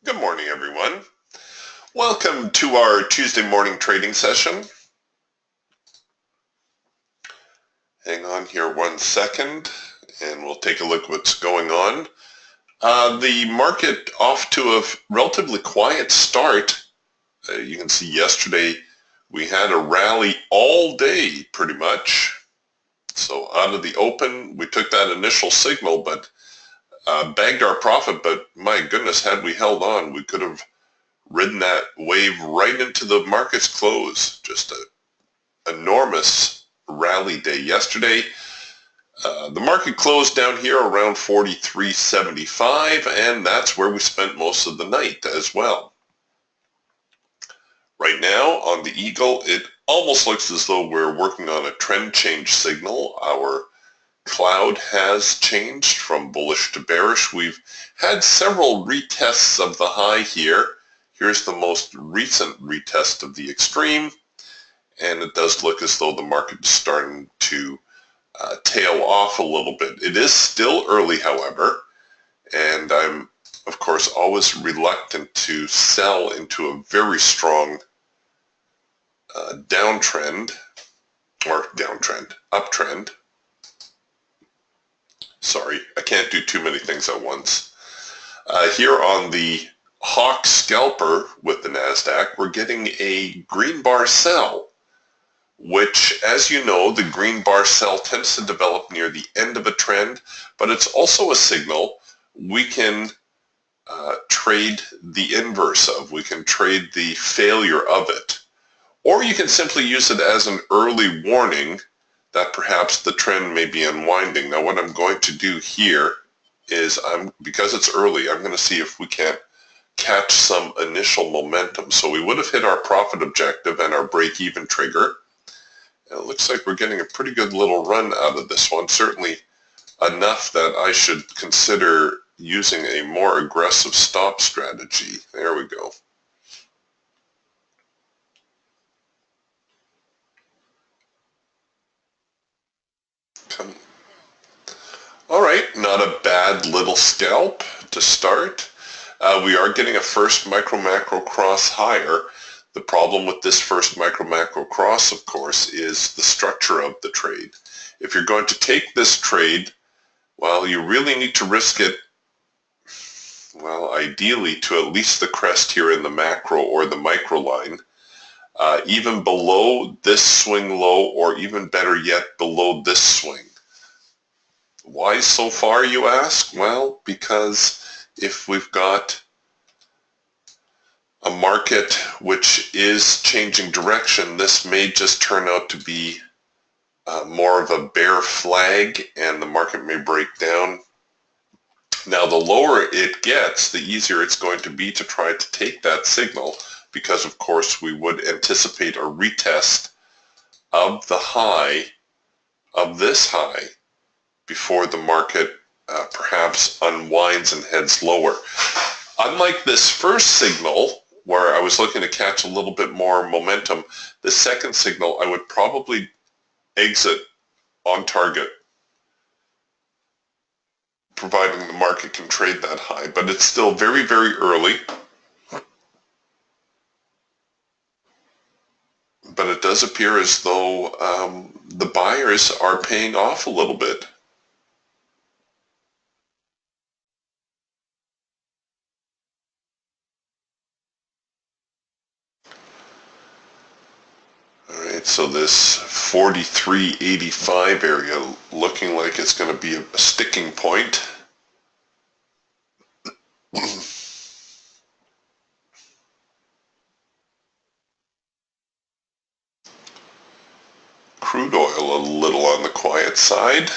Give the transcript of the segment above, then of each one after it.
Good morning, everyone. Welcome to our Tuesday morning trading session. Hang on here 1 second and we'll take a look at what's going on. The market off to a relatively quiet start. You can see yesterday we had a rally all day pretty much. So out of the open, we took that initial signal, but bagged our profit. But my goodness, had we held on, we could have ridden that wave right into the market's close. Just an enormous rally day yesterday. The market closed down here around 43.75, and that's where we spent most of the night as well. Right now on the Eagle, it almost looks as though we're working on a trend change signal. Our cloud has changed from bullish to bearish. We've had several retests of the high here. Here's the most recent retest of the extreme, and it does look as though the market is starting to tail off a little bit. It is still early, however, and I'm, of course, always reluctant to sell into a very strong uptrend. Sorry, I can't do too many things at once. Here on the Hawk Scalper with the NASDAQ, we're getting a green bar sell, which, as you know, the green bar sell tends to develop near the end of a trend, but it's also a signal we can trade the inverse of. We can trade the failure of it. Or you can simply use it as an early warning that perhaps the trend may be unwinding. Now what I'm going to do here is, because it's early, I'm going to see if we can't catch some initial momentum. So we would have hit our profit objective and our break-even trigger. And it looks like we're getting a pretty good little run out of this one, certainly enough that I should consider using a more aggressive stop strategy. There we go. All right, not a bad little scalp to start. We are getting a first micro-macro cross higher. The problem with this first micro-macro cross, of course, is the structure of the trade. If you're going to take this trade, well, you really need to risk it, well, ideally to at least the crest here in the macro or the micro line, even below this swing low, or even better yet, below this swing. Why so far, you ask? Well, because if we've got a market which is changing direction, this may just turn out to be more of a bear flag, and the market may break down. Now, the lower it gets, the easier it's going to be to try to take that signal, because of course we would anticipate a retest of the high, of this high, before the market perhaps unwinds and heads lower. Unlike this first signal, where I was looking to catch a little bit more momentum, the second signal I would probably exit on target, providing the market can trade that high. But it's still very, very early. But it does appear as though the buyers are paying off a little bit. So this 43.85 area looking like it's going to be a sticking point. Crude oil a little on the quiet side.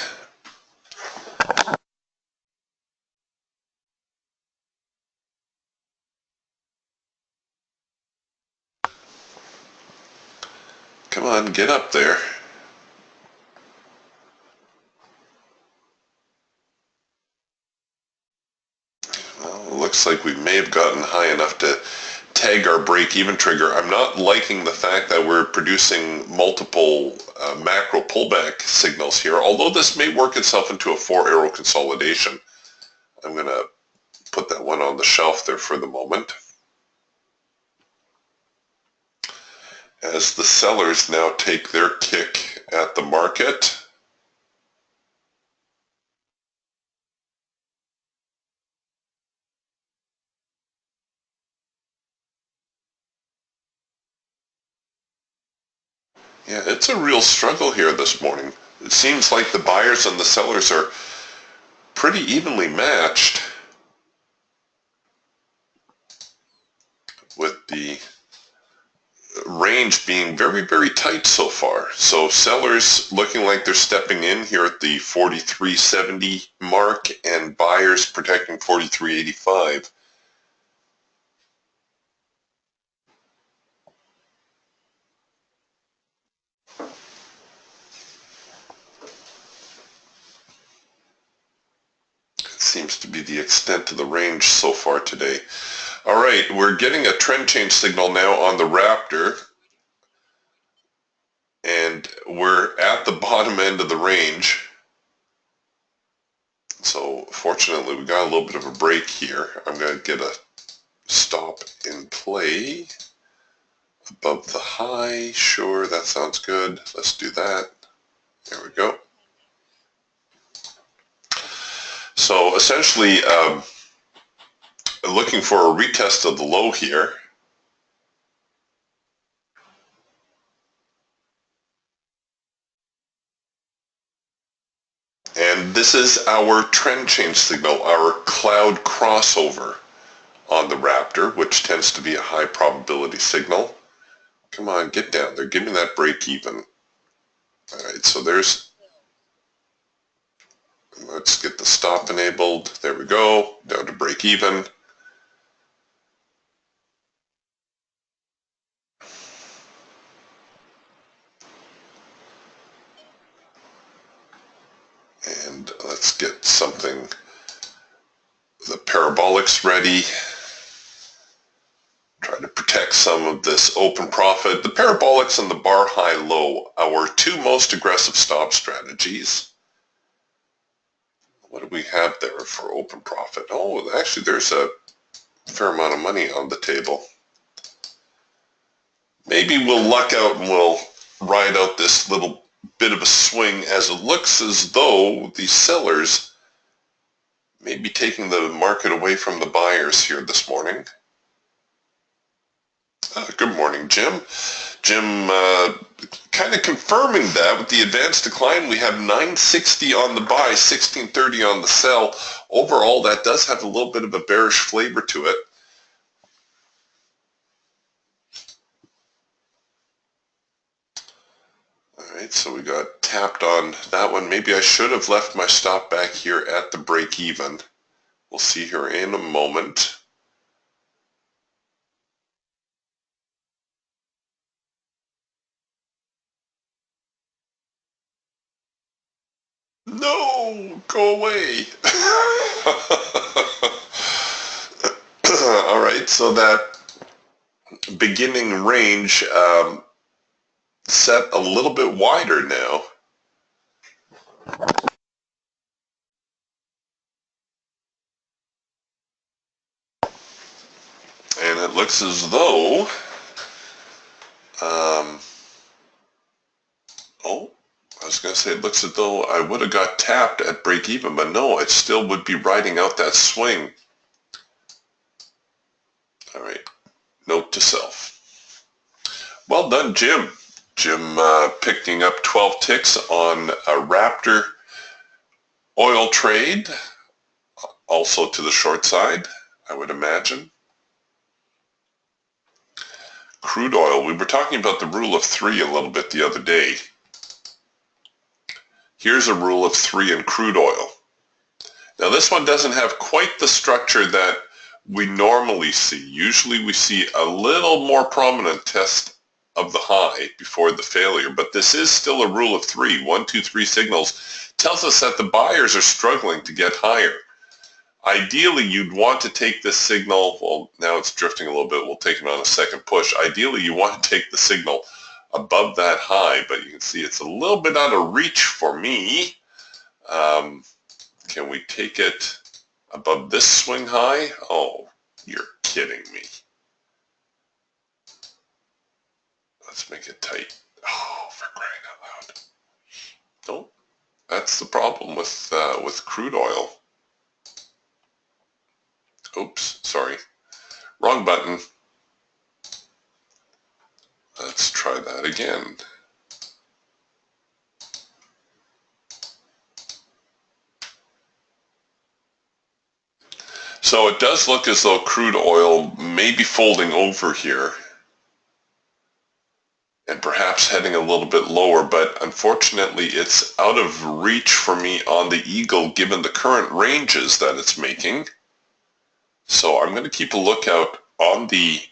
Come on, get up there. Well, it looks like we may have gotten high enough to tag our break-even trigger. I'm not liking the fact that we're producing multiple macro pullback signals here, although this may work itself into a 4-arrow consolidation. I'm going to put that one on on the shelf there for the moment, as the sellers now take their kick at the market. Yeah, it's a real struggle here this morning. It seems like the buyers and the sellers are pretty evenly matched, with the range being very, very tight so far. So sellers looking like they're stepping in here at the 43.70 mark, and buyers protecting 43.85. Seems to be the extent of the range so far today. All right, we're getting a trend change signal now on the Raptor, and we're at the bottom end of the range. So fortunately, we got a little bit of a break here. I'm going to get a stop in play above the high. Sure, that sounds good. Let's do that. There we go. So essentially, looking for a retest of the low here. And this is our trend change signal, our cloud crossover on the Raptor, which tends to be a high probability signal. Come on, get down there. Give me that break even. All right, so there's, let's get the stop enabled. There we go, down to break even. And let's get something, the parabolics ready. Try to protect some of this open profit. The parabolics and the bar high low, our two most aggressive stop strategies. What do we have there for open profit? Oh, actually there's a fair amount of money on the table. Maybe we'll luck out and we'll ride out this little bit of a swing, as it looks as though the sellers may be taking the market away from the buyers here this morning. Good morning, Jim. Jim, kind of confirming that with the advanced decline, we have 960 on the buy, 1630 on the sell. Overall, that does have a little bit of a bearish flavor to it. All right, so we got tapped on that one. Maybe I should have left my stop back here at the break even. We'll see here in a moment. No, go away. All right, so that beginning range set a little bit wider now. And it looks as though, I was going to say it looks as though I would have got tapped at break even, but no, it still would be riding out that swing. All right, note to self. Well done, Jim. Jim picking up 12 ticks on a Raptor oil trade, also to the short side, I would imagine. Crude oil, we were talking about the rule of three a little bit the other day. Here's a rule of three in crude oil. Now this one doesn't have quite the structure that we normally see. Usually we see a little more prominent test of the high before the failure, but this is still a rule of three. 1, 2, 3 signals tells us that the buyers are struggling to get higher. Ideally, you'd want to take this signal, well, now it's drifting a little bit, we'll take it on a second push. Ideally, you want to take the signal above that high, but you can see it's a little bit out of reach for me. Can we take it Above this swing high? Oh, you're kidding me. Let's make it tight. Oh, for crying out loud. Don't. That's the problem with crude oil. Oops, sorry. Wrong button. Let's try that again. So it does look as though crude oil may be folding over here and perhaps heading a little bit lower, but unfortunately it's out of reach for me on the Eagle given the current ranges that it's making. So I'm going to keep a lookout on the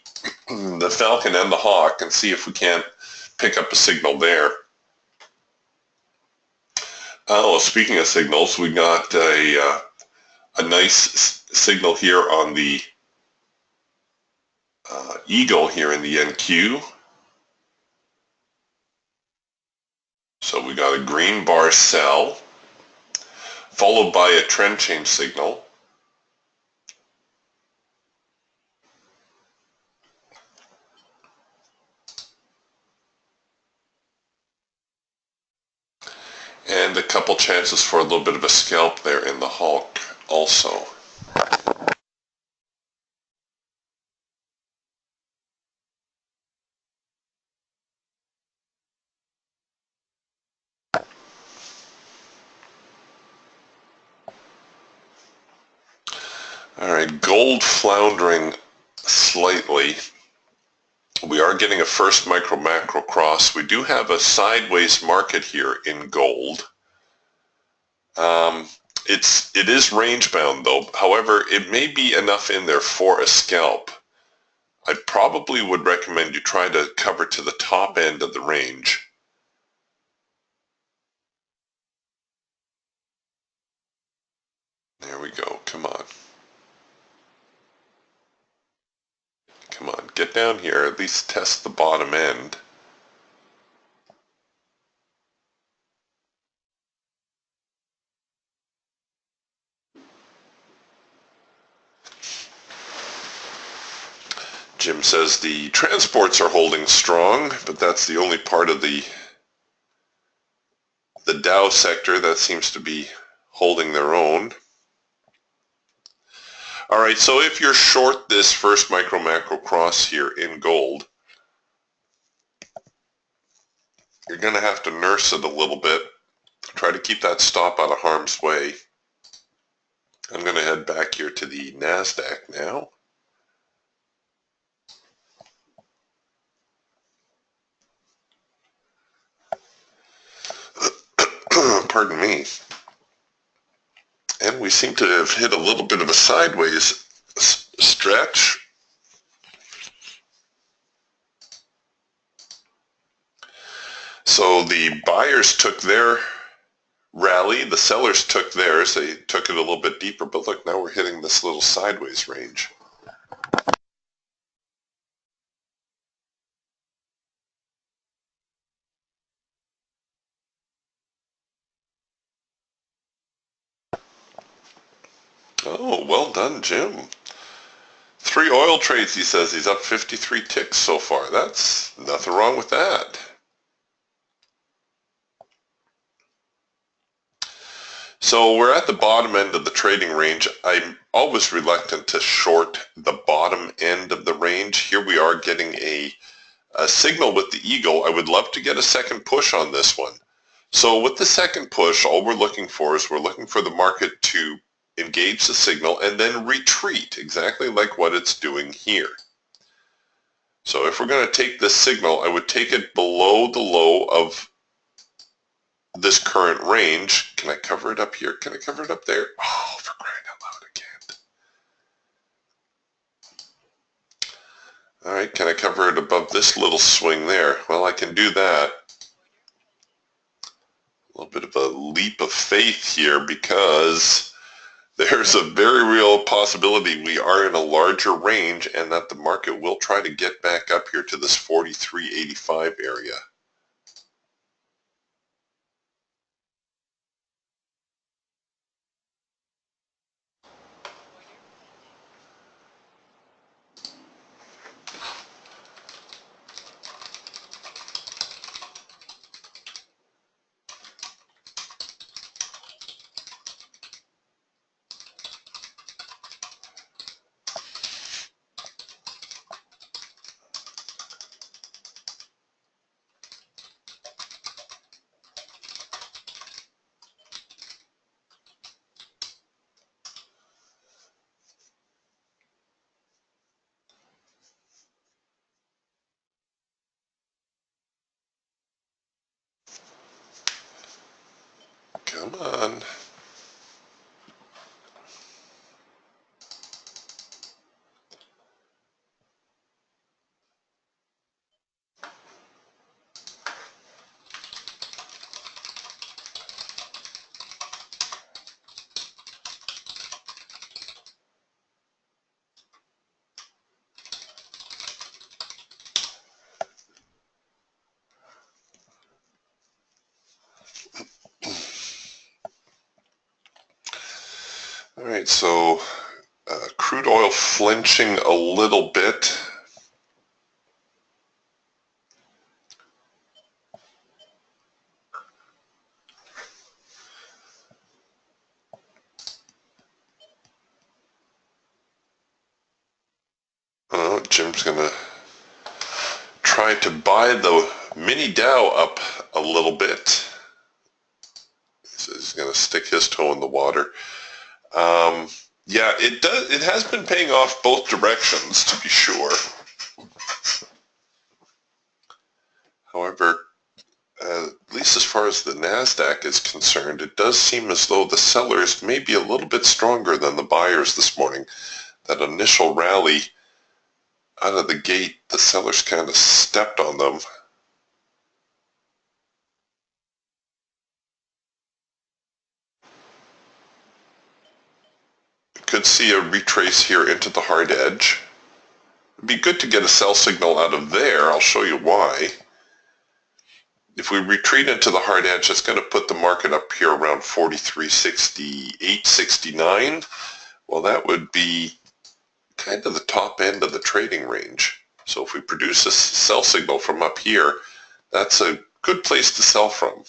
Falcon and the Hawk and see if we can't pick up a signal there. Oh, speaking of signals, we got a nice signal here on the Eagle here in the NQ. So we got a green bar sell, followed by a trend change signal. And a couple chances for a little bit of a scalp there in the Hulk also. All right, gold floundering slightly. We are getting a first micro macro cross. We do have a sideways market here in gold. It is range bound though. However, it may be enough in there for a scalp. I probably would recommend you try to cover to the top end of the range. There we go. Come on. Come on. Get down here. At least test the bottom end. Jim says the transports are holding strong, but that's the only part of the Dow sector that seems to be holding their own. All right, so if you're short this first micro macro cross here in gold, you're going to have to nurse it a little bit. Try to keep that stop out of harm's way. I'm going to head back here to the NASDAQ now. Pardon me. And we seem to have hit a little bit of a sideways stretch. So the buyers took their rally, the sellers took theirs. They took it a little bit deeper, but look, now we're hitting this little sideways range. Oh, well done, Jim. 3 oil trades, he says. He's up 53 ticks so far. That's nothing wrong with that. So we're at the bottom end of the trading range. I'm always reluctant to short the bottom end of the range. Here we are getting a signal with the Eagle. I would love to get a second push on this one. So with the second push, all we're looking for is we're looking for the market to engage the signal and then retreat, exactly like what it's doing here. So if we're going to take this signal, I would take it below the low of this current range. Can I cover it up here? Can I cover it up there? Oh, for crying out loud, I can't. All right, can I cover it above this little swing there? Well, I can do that. A little bit of a leap of faith here because there's a very real possibility we are in a larger range and that the market will try to get back up here to this 43.85 area. Come on. All right, so crude oil flinching a little bit. Jim's going to try to buy the mini Dow up a little bit. So he's going to stick his toe in the water. Yeah, it does. It has been paying off both directions, to be sure. However, at least as far as the NASDAQ is concerned, it does seem as though the sellers may be a little bit stronger than the buyers this morning. That initial rally out of the gate, the sellers kind of stepped on them. Could see a retrace here into the hard edge. It'd be good to get a sell signal out of there. I'll show you why. If we retreat into the hard edge, it's going to put the market up here around 43.68, 69. Well, that would be kind of the top end of the trading range. So if we produce a sell signal from up here, that's a good place to sell from.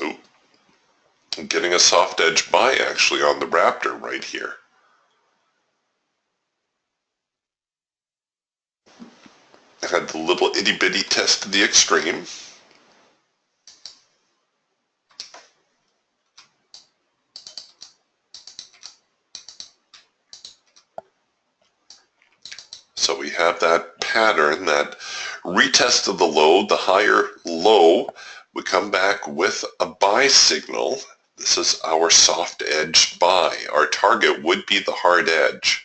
Ooh. I'm getting a soft edge buy actually on the Raptor right here. I had the little itty bitty test to the extreme. So we have that pattern, that retest of the low, the higher low. We come back with a buy signal. This is our soft edge buy. Our target would be the hard edge.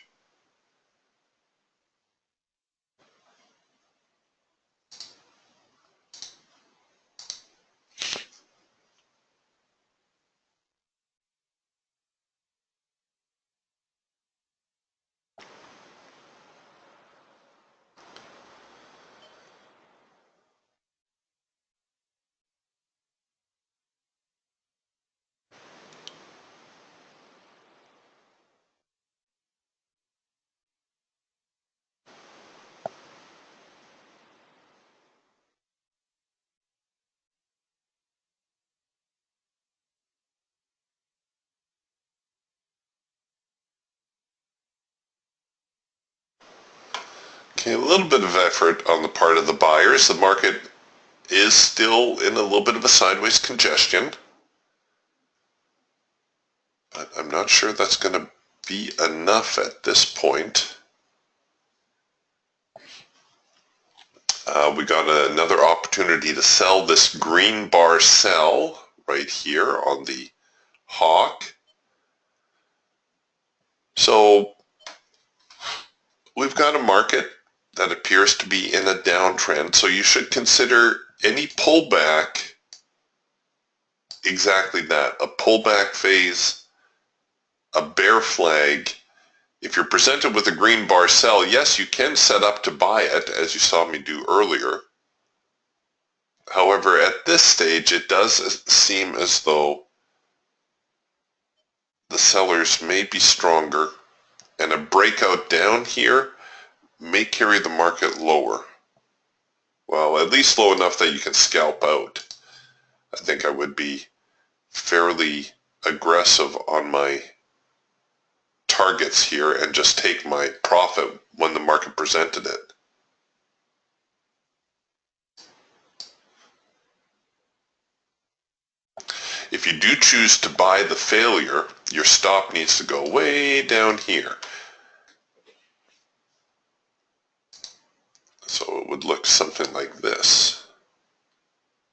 Okay, a little bit of effort on the part of the buyers. The market is still in a little bit of a sideways congestion. But I'm not sure that's going to be enough at this point. We got another opportunity to sell this green bar sell right here on the hawk. So we've got a market that appears to be in a downtrend, so you should consider any pullback exactly that, a pullback phase, a bear flag. If you're presented with a green bar sell, yes, you can set up to buy it, as you saw me do earlier. However, at this stage, it does seem as though the sellers may be stronger, and a breakout down here may carry the market lower. Well, at least low enough that you can scalp out. I think I would be fairly aggressive on my targets here and just take my profit when the market presented it. If you do choose to buy the failure, your stop needs to go way down here. So it would look something like this.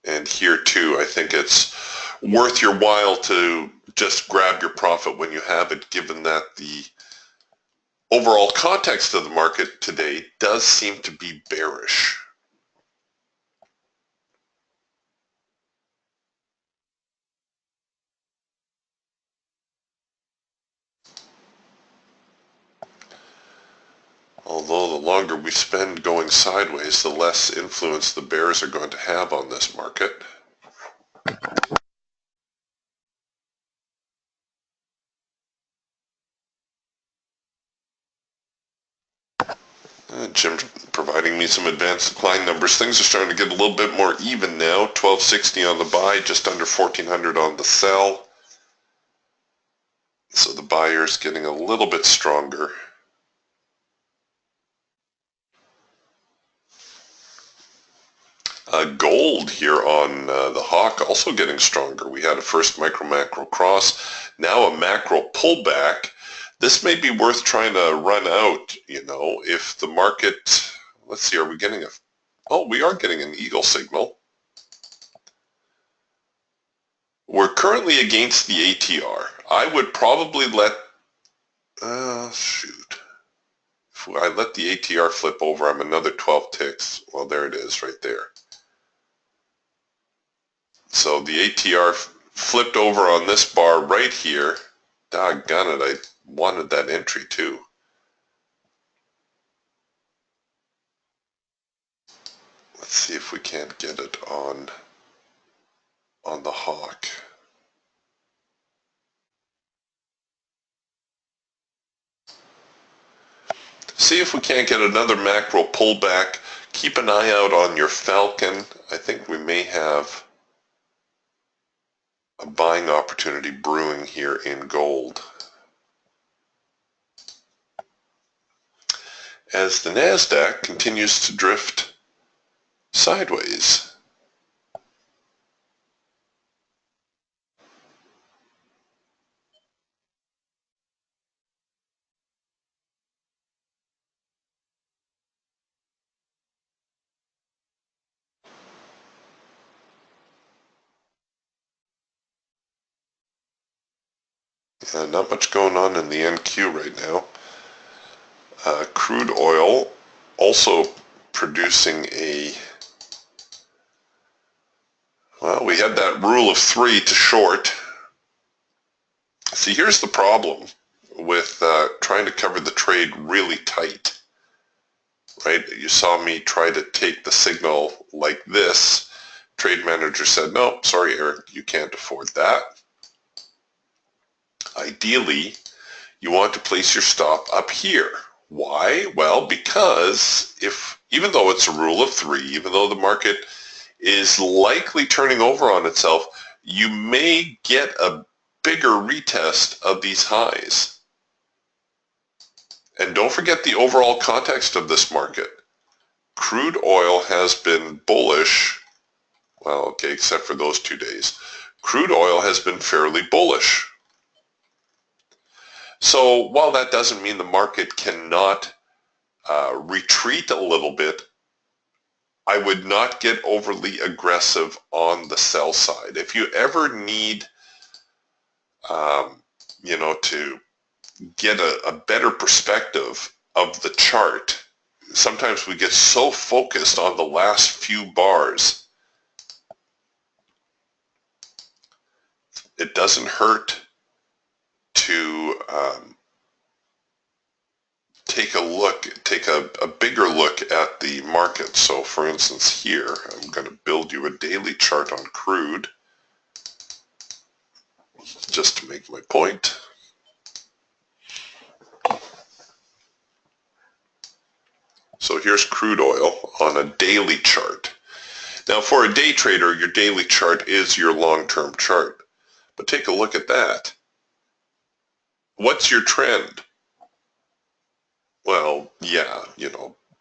And here too, I think it's worth your while to just grab your profit when you have it, given that the overall context of the market today does seem to be bearish. Although the longer we spend going sideways, the less influence the bears are going to have on this market. Jim providing me some advanced decline numbers. Things are starting to get a little bit more even now. 1260 on the buy, just under 1400 on the sell. So the buyer's getting a little bit stronger. Gold here on the Hawk also getting stronger. We had a first micro-macro cross, now a macro pullback. This may be worth trying to run out, if the market, let's see, are we getting we are getting an eagle signal. We're currently against the ATR. I would probably let, shoot. If I let the ATR flip over, I'm another 12 ticks. Well, there it is right there. So the ATR flipped over on this bar right here. Doggone it, I wanted that entry too. Let's see if we can't get it on the Hawk. See if we can't get another macro pullback. Keep an eye out on your Falcon. I think we may have a buying opportunity brewing here in gold. As the NASDAQ continues to drift sideways. Not much going on in the NQ right now. Crude oil also producing we had that rule of 3 to short. See, here's the problem with trying to cover the trade really tight, right? You saw me try to take the signal like this. Trade manager said, no, sorry, Eric, you can't afford that. Ideally, you want to place your stop up here. Why? Well, because even though it's a rule of 3, even though the market is likely turning over on itself, you may get a bigger retest of these highs. And don't forget the overall context of this market. Crude oil has been bullish, well, okay, except for those 2 days. Crude oil has been fairly bullish. So while that doesn't mean the market cannot retreat a little bit, I would not get overly aggressive on the sell side. If you ever need, to get a better perspective of the chart, sometimes we get so focused on the last few bars. It doesn't hurt to take a bigger look at the market. So for instance here, I'm going to build you a daily chart on crude just to make my point. So here's crude oil on a daily chart. Now for a day trader, your daily chart is your long-term chart. But take a look at that. What's your trend? Well, yeah,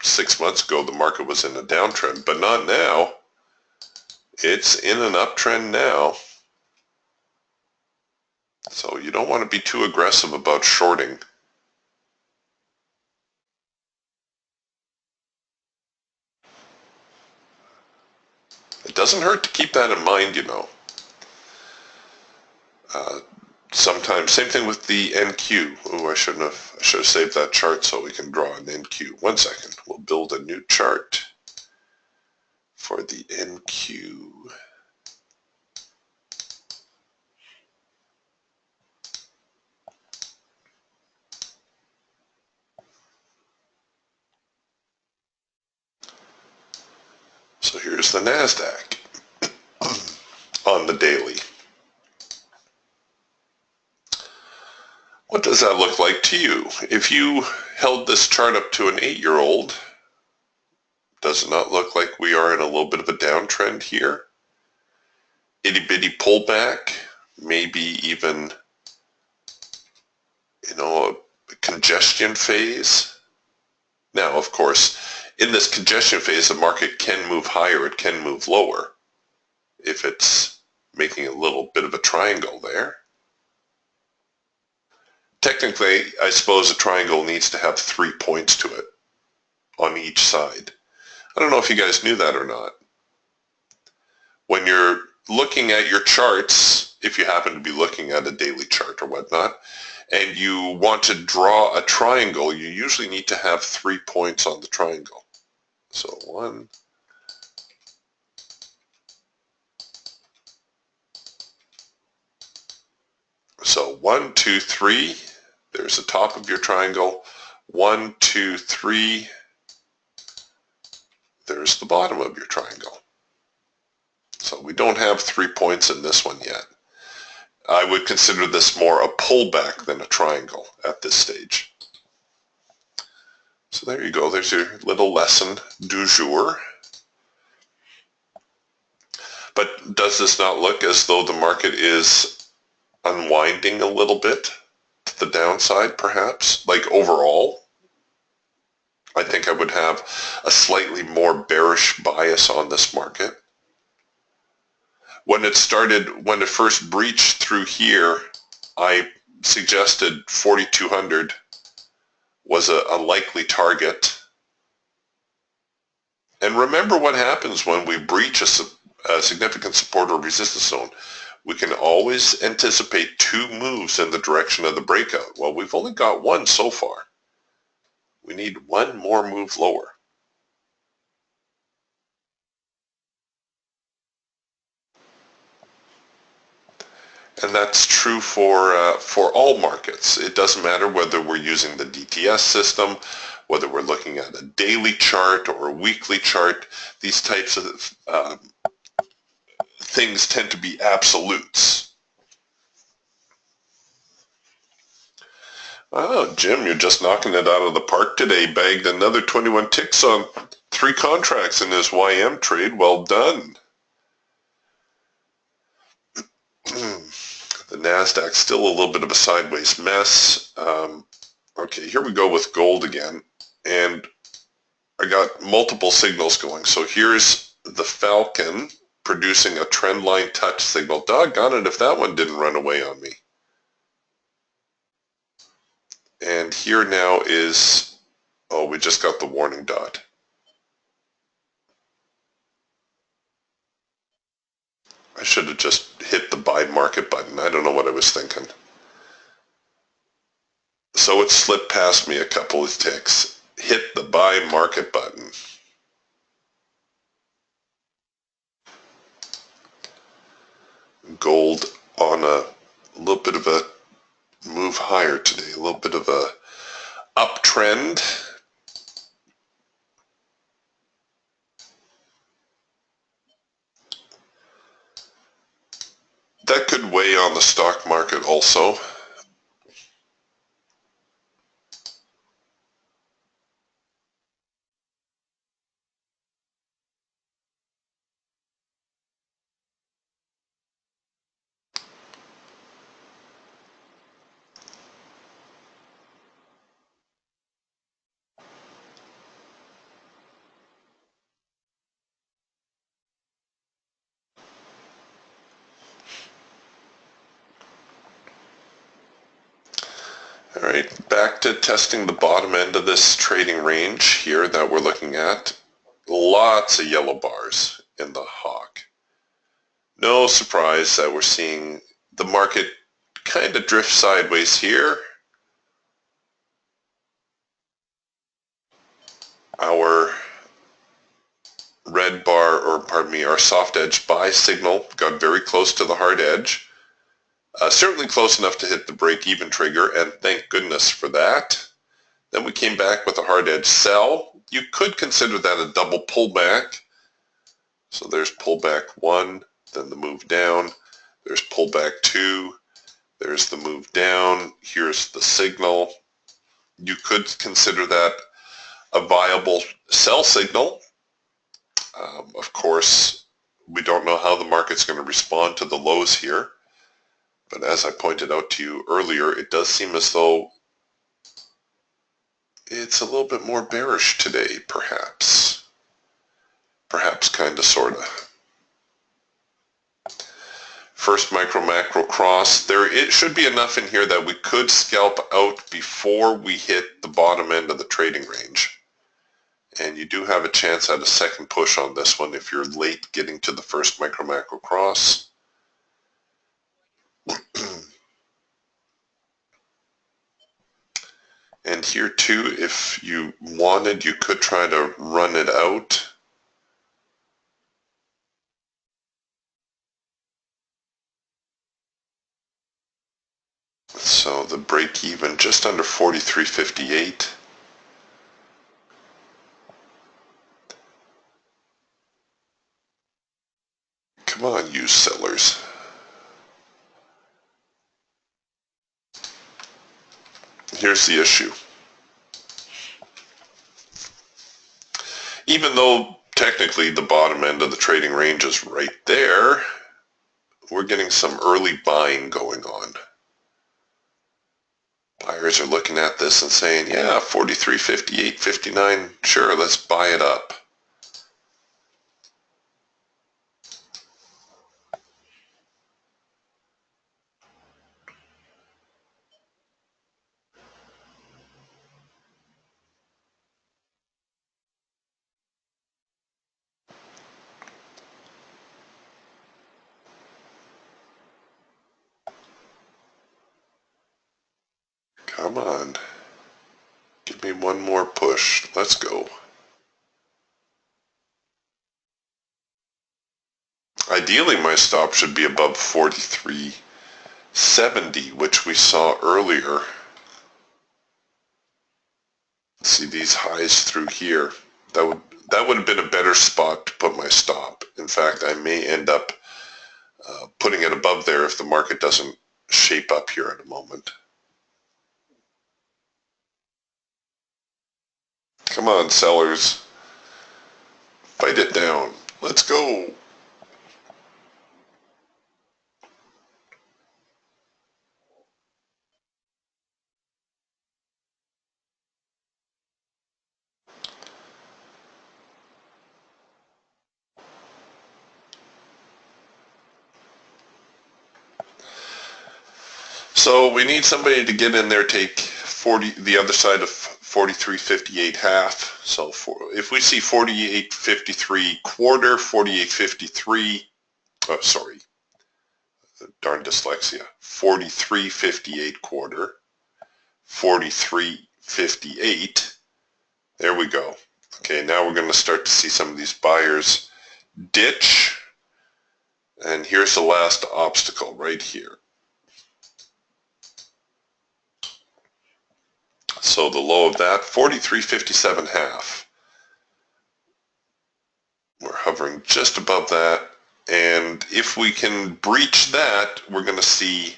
6 months ago the market was in a downtrend, but not now. It's in an uptrend now. So you don't want to be too aggressive about shorting. It doesn't doesn't hurt to keep that in mind, you know. Sometimes, same thing with the NQ. Oh, I should have saved that chart so we can draw an NQ. 1 second. We'll build a new chart for the NQ. So here's the NASDAQ on the daily. What does that look like to you? If you held this chart up to an 8-year-old, does it not look like we are in a little bit of a downtrend here? Itty-bitty pullback, maybe even, you know, a congestion phase. Now, of course, in this congestion phase, the market can move higher, it can move lower if it's making a little bit of a triangle there. Technically, I suppose a triangle needs to have 3 points to it on each side. I don't know if you guys knew that or not. When you're looking at your charts, if you happen to be looking at a daily chart or whatnot, and you want to draw a triangle, you usually need to have 3 points on the triangle. So 1, so 1, 2, 3. There's the top of your triangle. 1, 2, 3. There's the bottom of your triangle. So we don't have 3 points in this one yet. I would consider this more a pullback than a triangle at this stage. So there you go. There's your little lesson du jour. But does this not look as though the market is unwinding a little bit to the downside, perhaps? Like overall, I think I would have a slightly more bearish bias on this market. When it first breached through here, I suggested 4,200 was a likely target. And remember what happens when we breach a significant support or resistance zone. We can always anticipate 2 moves in the direction of the breakout. Well, we've only got 1 so far. We need 1 more move lower. And that's true for all markets. It doesn't matter whether we're using the DTS system, whether we're looking at a daily chart or a weekly chart. These types of things tend to be absolutes. Oh, Jim, you're just knocking it out of the park today. Bagged another 21 ticks on 3 contracts in his YM trade. Well done. The NASDAQ still a little bit of a sideways mess. Okay, here we go with gold again. And I got multiple signals going. So here's the Falcon producing a trend line touch signal. Doggone it if that one didn't run away on me. And here now is, oh, we just got the warning dot. I should have just hit the buy market button. I don't know what I was thinking. So it slipped past me a couple of ticks. Hit the buy market button. Gold on a little bit of a move higher today, a little bit of a uptrend. That could weigh on the stock market also. All right, back to testing the bottom end of this trading range here that we're looking at. Lots of yellow bars in the hawk. No surprise that we're seeing the market kind of drift sideways here. Our red bar, or pardon me, our soft edge buy signal got very close to the hard edge. Certainly close enough to hit the break-even trigger, and thank goodness for that. Then we came back with a hard edge sell. You could consider that a double pullback. So there's pullback 1, then the move down. There's pullback 2. There's the move down. Here's the signal. You could consider that a viable sell signal. Of course, we don't know how the market's going to respond to the lows here. But as I pointed out to you earlier, it does seem as though it's a little bit more bearish today, perhaps. Perhaps, kind of, sort of. First micro-macro cross. It should be enough in here that we could scalp out before we hit the bottom end of the trading range. And you do have a chance at a second push on this one if you're late getting to the first micro-macro cross. And here too, if you wanted, you could try to run it out. So the break even just under 43.58. Come on, you sellers. Here's the issue. Even though technically the bottom end of the trading range is right there, we're getting some early buying going on. Buyers are looking at this and saying, yeah, 43.58, 59, sure, let's buy it up. Come on. Give me one more push. Let's go. Ideally, my stop should be above 43.70, which we saw earlier. See these highs through here. That would have been a better spot to put my stop. In fact, I may end up putting it above there if the market doesn't shape up here at a moment. Come on, sellers. Fight it down. Let's go. So we need somebody to get in there, take the other side of 43.58 half. So if we see 48.53 quarter, 48.53, oh, sorry, darn dyslexia, 43.58 quarter, 43.58, there we go. Okay, now we're going to start to see some of these buyers ditch, and here's the last obstacle right here. So the low of that, 43.57 half. We're hovering just above that. And if we can breach that, we're going to see,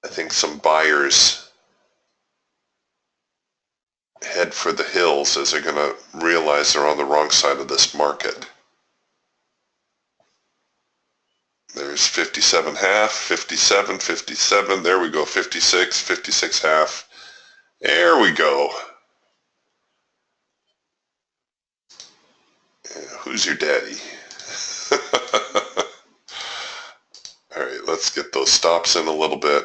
I think, some buyers head for the hills as they're going to realize they're on the wrong side of this market. There's 57 half, 57, 57, there we go, 56, 56 half. There we go. Yeah, who's your daddy? All right, let's get those stops in a little bit.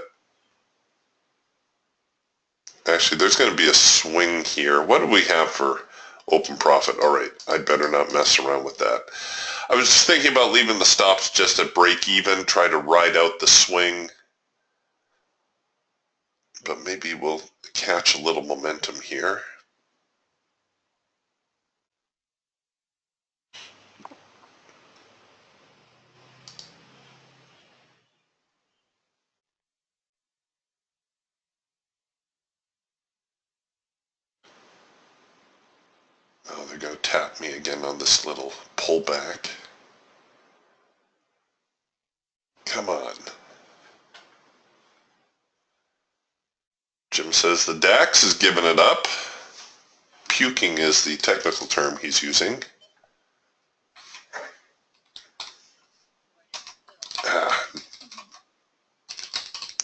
Actually, there's going to be a swing here. What do we have for open profit? All right, I'd better not mess around with that. I was thinking about leaving the stops just at break even, try to ride out the swing, but maybe we'll catch a little momentum here. Oh, they're going to tap me again on this little pullback. Come on. Jim says the DAX is giving it up. Puking is the technical term he's using.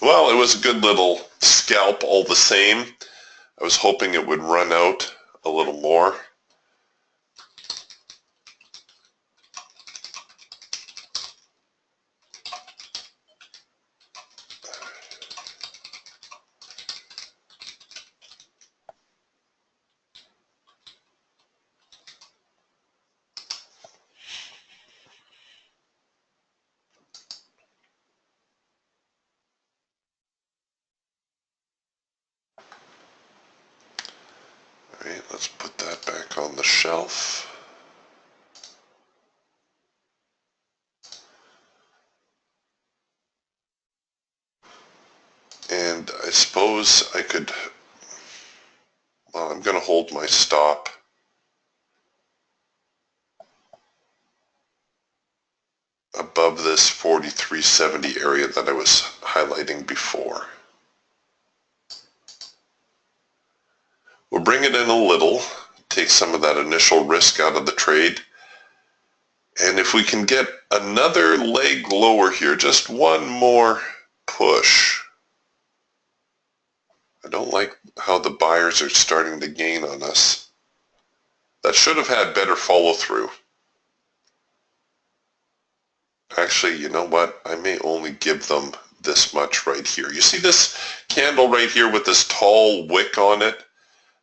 Well, it was a good little scalp all the same. I was hoping it would run out a little more. All right, let's put that back on the shelf. And I suppose I could, well, I'm going to hold my stop above this 43.70 area that I was highlighting before. We'll bring it in a little, take some of that initial risk out of the trade. And if we can get another leg lower here, just one more push. I don't like how the buyers are starting to gain on us. That should have had better follow through. Actually, you know what? I may only give them this much right here. You see this candle right here with this tall wick on it?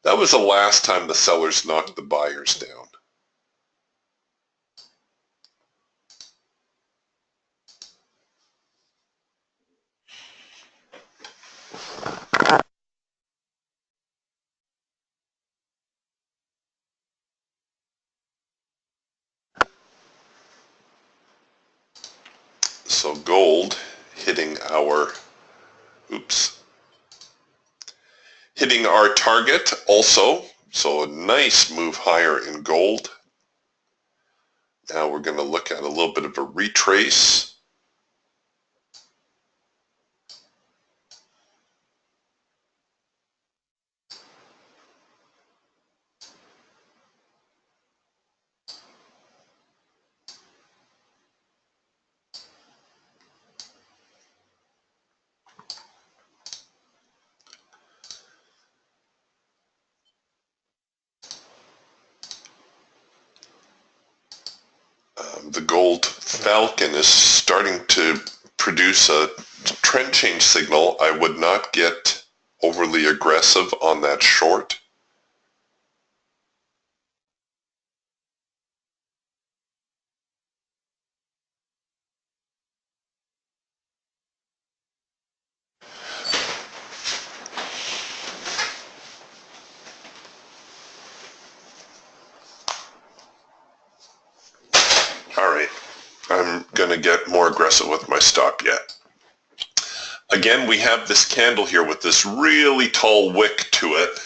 That was the last time the sellers knocked the buyers down. So gold hitting our, hitting our target also. So a nice move higher in gold. Now we're going to look at a little bit of a retrace. The gold falcon is starting to produce a trend change signal. I would not get overly aggressive on that short. All right, I'm going to get more aggressive with my stop yet. Again, we have this candle here with this really tall wick to it.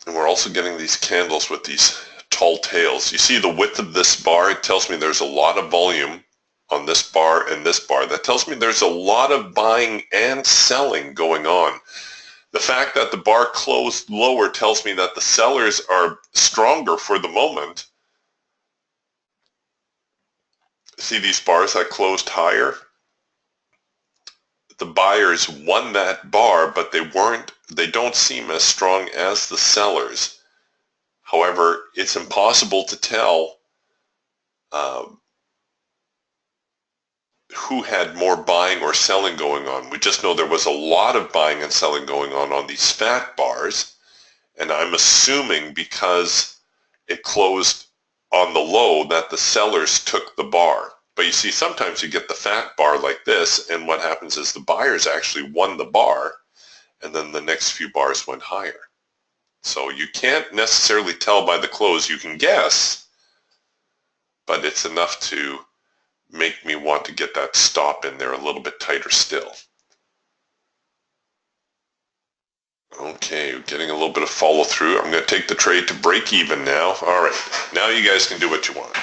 And we're also getting these candles with these tall tails. You see the width of this bar? It tells me there's a lot of volume on this bar and this bar. That tells me there's a lot of buying and selling going on. The fact that the bar closed lower tells me that the sellers are stronger for the moment. See these bars that closed higher? The buyers won that bar, but they don't seem as strong as the sellers. However, it's impossible to tell who had more buying or selling going on. We just know there was a lot of buying and selling going on these fat bars, And I'm assuming because it closed on the low that the sellers took the bar. But you see, sometimes you get the fat bar like this, and what happens is the buyers actually won the bar, and then the next few bars went higher. So you can't necessarily tell by the close. You can guess, but it's enough to make me want to get that stop in there a little bit tighter still. Okay, getting a little bit of follow through. I'm going to take the trade to break even now. All right, now you guys can do what you want.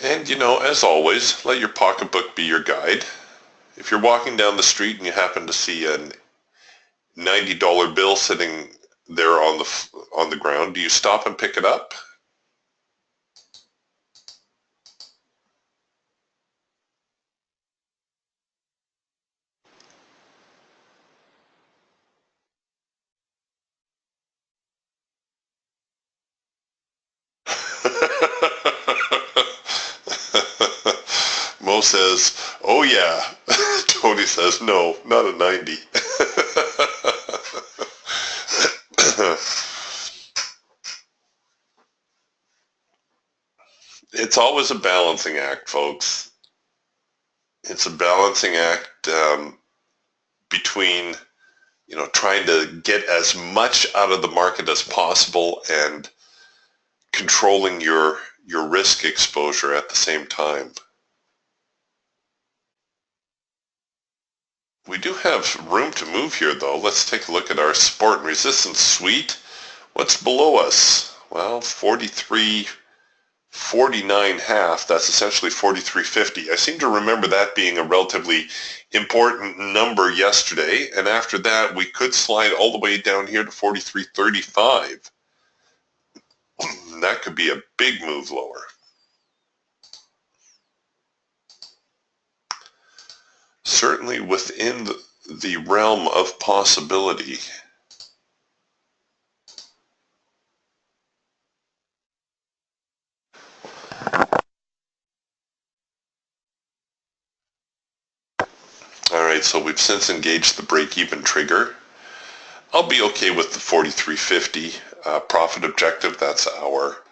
And as always, let your pocketbook be your guide. If you're walking down the street and you happen to see a $90 bill sitting there on the ground, do you stop and pick it up? Mo says, "Oh yeah." Tony says, "No, not a 90." It's always a balancing act, folks. It's a balancing act between trying to get as much out of the market as possible and controlling your risk exposure at the same time. We do have room to move here, though. Let's take a look at our support and resistance suite. What's below us? Well, 43.49 that's essentially 43.50. I seem to remember that being a relatively important number yesterday, and after that we could slide all the way down here to 43.35. That could be a big move lower. Certainly within the realm of possibility. All right, so we've since engaged the break-even trigger. I'll be okay with the 43.50 profit objective. That's our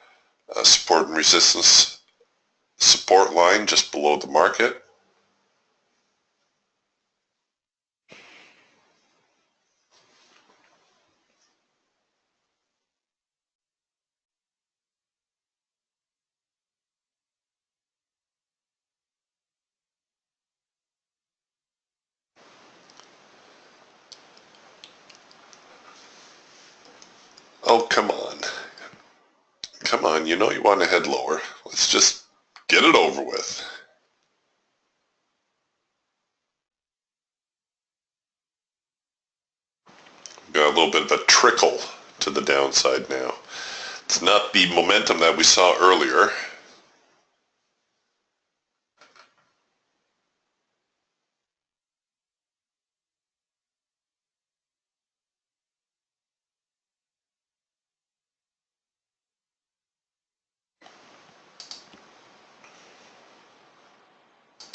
support and resistance support line just below the market. Oh, come on. Come on, you know you want to head lower. Let's just get it over with. Got a little bit of a trickle to the downside now. It's not the momentum that we saw earlier.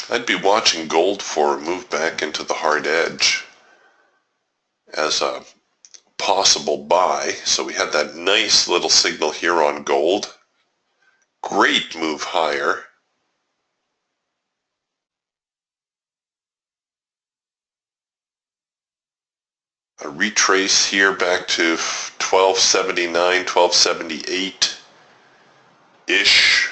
I'd be watching gold for a move back into the hard edge as a possible buy. So we had that nice little signal here on gold. Great move higher. A retrace here back to 1279, 1278-ish.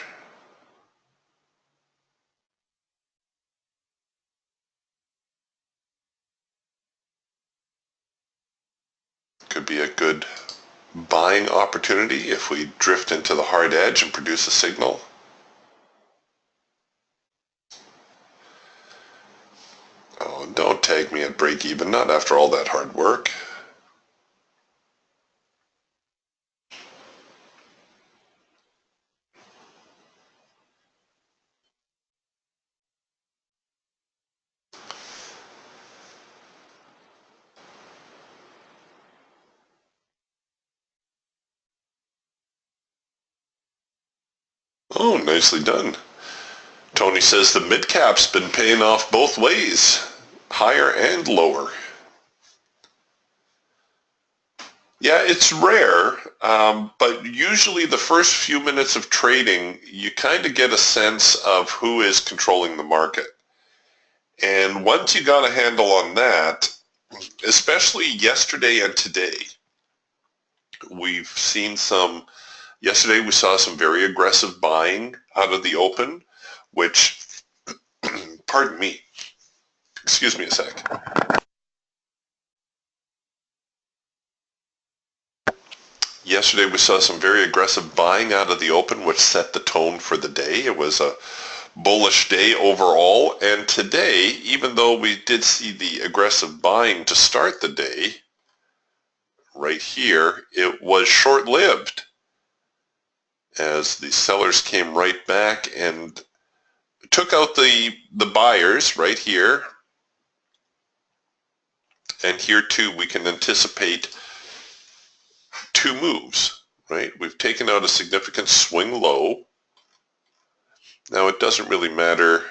Could be a good buying opportunity if we drift into the hard edge and produce a signal. Oh, don't tag me at break even, not after all that hard work. Oh, nicely done. Tony says the mid-cap's been paying off both ways, higher and lower. Yeah, it's rare, but usually the first few minutes of trading, you kind of get a sense of who is controlling the market. And once you got a handle on that, especially yesterday and today, we've seen some, yesterday we saw some very aggressive buying out of the open, which, pardon me, excuse me a sec. Yesterday we saw some very aggressive buying out of the open, which set the tone for the day. It was a bullish day overall, and today, even though we did see the aggressive buying to start the day, right here, it was short-lived as the sellers came right back and took out the buyers right here. And here too we can anticipate two moves, right? We've taken out a significant swing low. Now it doesn't really matter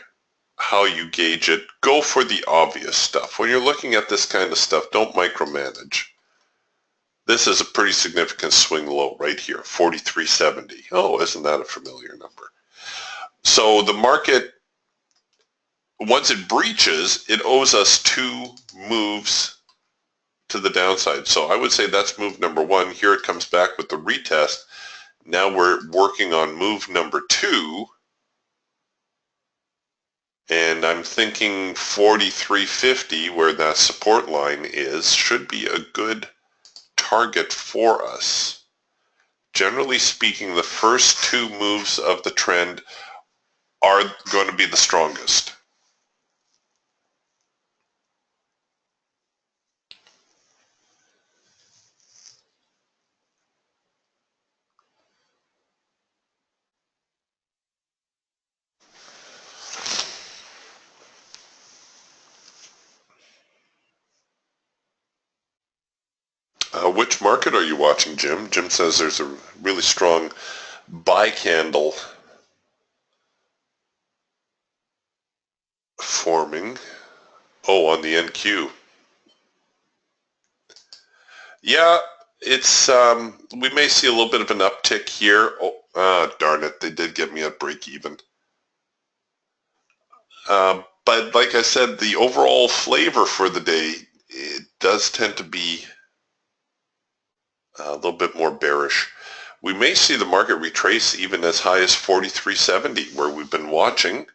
how you gauge it. Go for the obvious stuff. When you're looking at this kind of stuff, don't micromanage. This is a pretty significant swing low right here, 43.70. Oh, isn't that a familiar number? So the market, once it breaches, it owes us two moves to the downside. So I would say that's move number one. Here it comes back with the retest. Now we're working on move number two. And I'm thinking 43.50, where that support line is, should be a good target for us. Generally speaking, the first two moves of the trend are going to be the strongest. Which market are you watching, Jim? Jim says there's a really strong buy candle forming. Oh, on the NQ. Yeah, it's we may see a little bit of an uptick here. Oh, darn it, they did get me at break even. But like I said, the overall flavor for the day, it does tend to be a little bit more bearish. We may see the market retrace even as high as 43.70, where we've been watching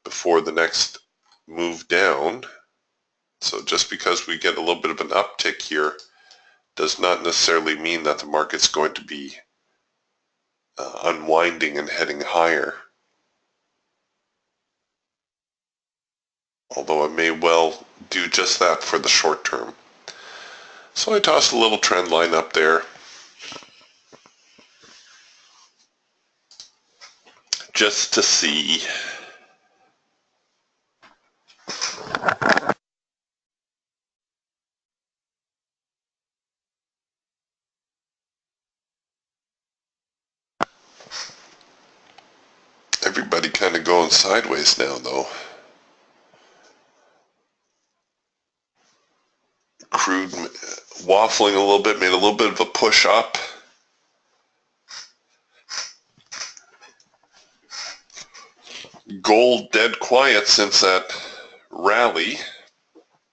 before the next move down. So just because we get a little bit of an uptick here does not necessarily mean that the market's going to be unwinding and heading higher. Although it may well do just that for the short term. So I tossed a little trend line up there, just to see. Everybody kind of going sideways now, though. Crude waffling a little bit, made a little bit of a push up. Gold dead quiet since that rally,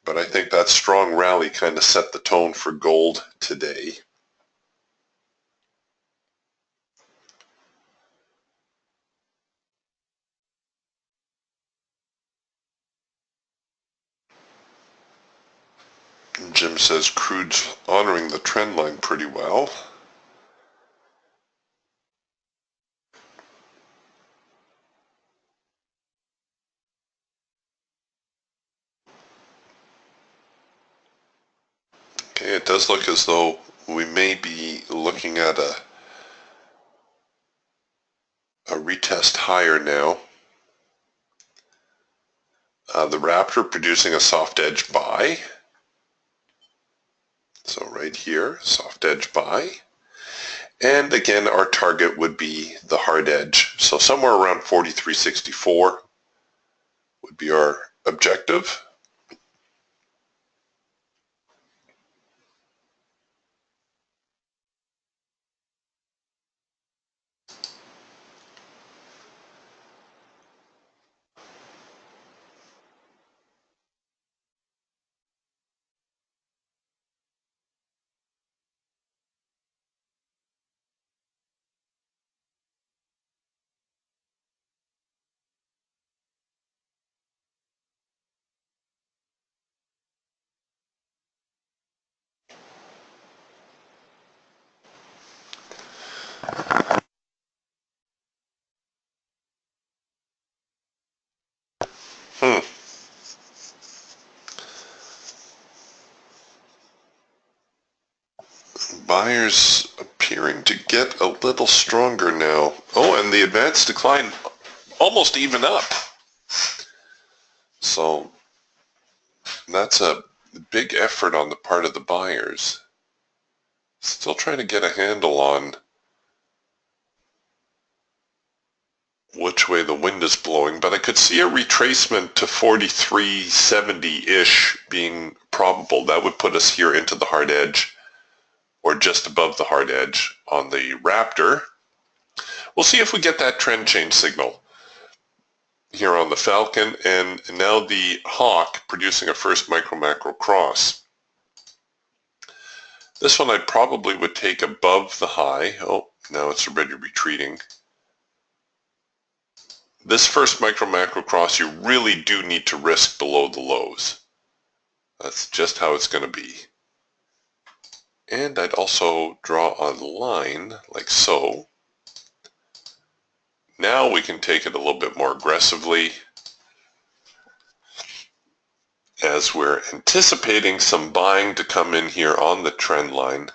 but I think that strong rally kind of set the tone for gold today. Jim says crude's honoring the trend line pretty well. Okay, it does look as though we may be looking at a retest higher now. The Raptor producing a soft edge buy. So right here, soft edge buy. And again, our target would be the hard edge. So somewhere around 43.64 would be our objective. Buyers appearing to get a little stronger now. Oh, and the advanced decline almost even up. So that's a big effort on the part of the buyers. Still trying to get a handle on which way the wind is blowing, but I could see a retracement to 43.70-ish being probable. That would put us here into the hard edge, or just above the hard edge on the Raptor. We'll see if we get that trend change signal here on the Falcon, and now the Hawk producing a first micro-macro cross. This one I probably would take above the high. Oh, now it's already retreating. This first micro-macro cross you really do need to risk below the lows. That's just how it's going to be. And I'd also draw a line like so. Now we can take it a little bit more aggressively, as we're anticipating some buying to come in here on the trend line.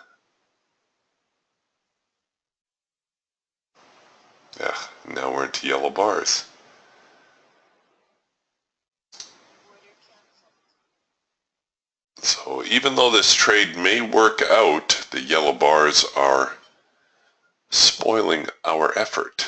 Yeah, now we're into yellow bars. So even though this trade may work out, the yellow bars are spoiling our effort.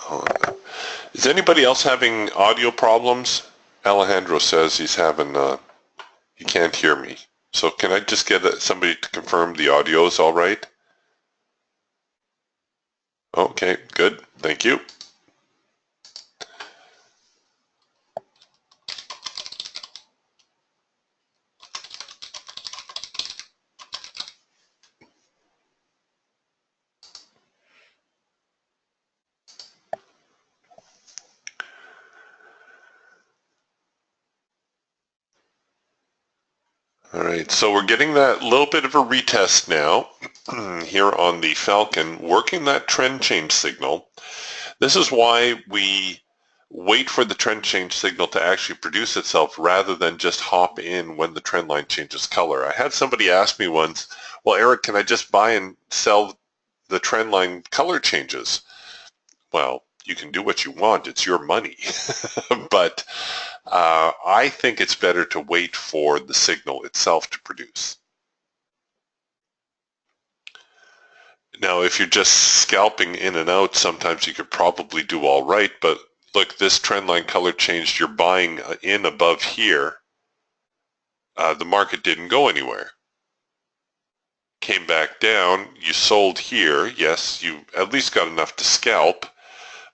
Oh, is anybody else having audio problems? Alejandro says he's having, he can't hear me. So can I just get somebody to confirm the audio is all right? Okay, good. Thank you. All right, so we're getting that little bit of a retest now here on the Falcon, working that trend change signal. This is why we wait for the trend change signal to actually produce itself rather than just hop in when the trend line changes color. I had somebody ask me once, well, Eric, can I just buy and sell the trend line color changes? Well, you can do what you want. It's your money. But I think it's better to wait for the signal itself to produce. Now, if you're just scalping in and out, sometimes you could probably do all right, but look, this trend line color changed. You're buying in above here. The market didn't go anywhere. Came back down. You sold here. Yes, you at least got enough to scalp,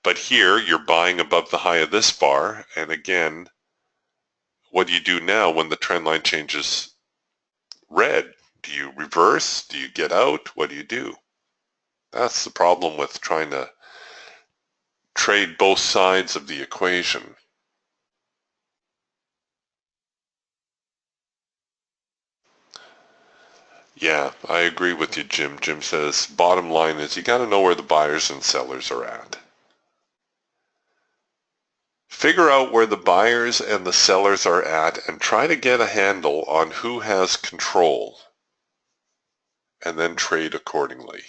but here you're buying above the high of this bar, and again, what do you do now when the trend line changes red? Do you reverse? Do you get out? What do you do? That's the problem with trying to trade both sides of the equation. Yeah, I agree with you, Jim. Jim says, bottom line is you got to know where the buyers and sellers are at. Figure out where the buyers and the sellers are at and try to get a handle on who has control, and then trade accordingly.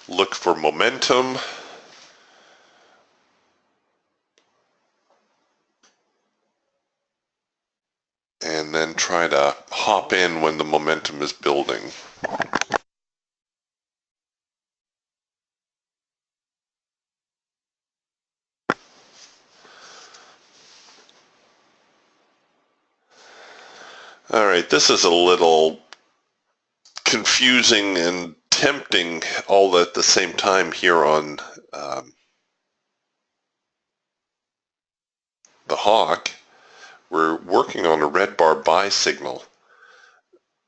Look for momentum. And then try to hop in when the momentum is building. All right, this is a little confusing and tempting all at the same time here on the Hawk. We're working on a red bar buy signal.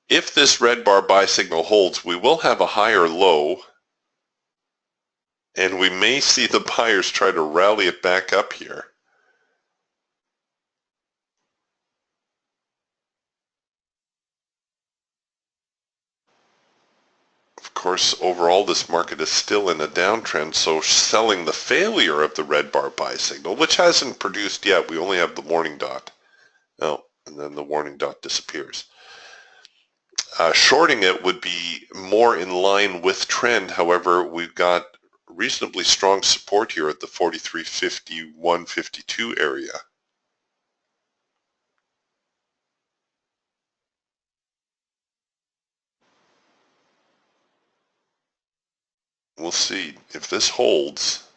If this red bar buy signal holds, we will have a higher low, and we may see the buyers try to rally it back up here. Of course, overall, this market is still in a downtrend, so selling the failure of the red bar buy signal, which hasn't produced yet, we only have the warning dot. Oh, and then the warning dot disappears. Shorting it would be more in line with trend. However, we've got reasonably strong support here at the 43.50, 152 area. We'll see if this holds.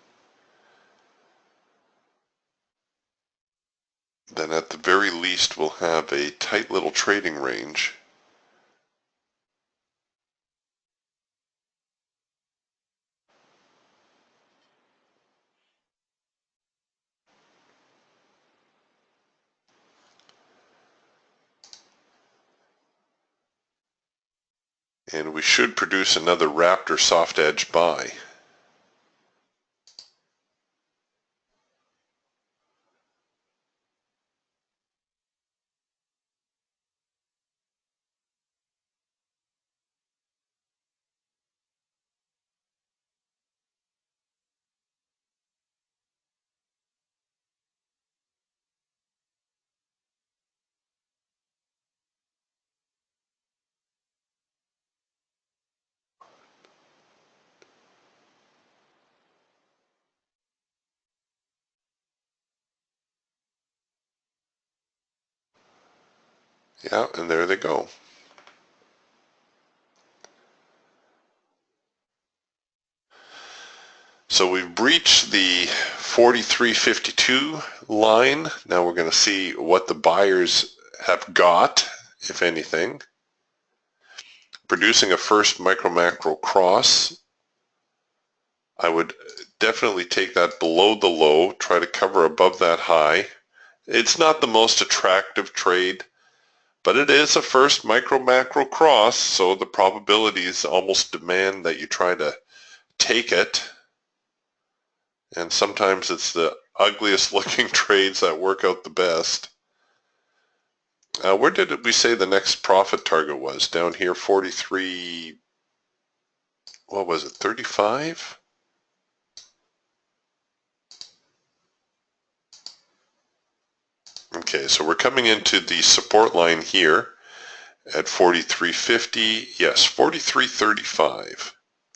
Then at the very least we'll have a tight little trading range. And we should produce another Raptor soft edge buy. Yeah, and there they go. So we've breached the 43.52 line. Now we're going to see what the buyers have got, if anything. Producing a first micro-macro cross. I would definitely take that below the low, try to cover above that high. It's not the most attractive trade, but it is a first micro-macro cross, so the probabilities almost demand that you try to take it. And sometimes it's the ugliest looking trades that work out the best. Where did we say the next profit target was? Down here, 43, what was it, 35? Okay, so we're coming into the support line here at 43.50. Yes, 43.35.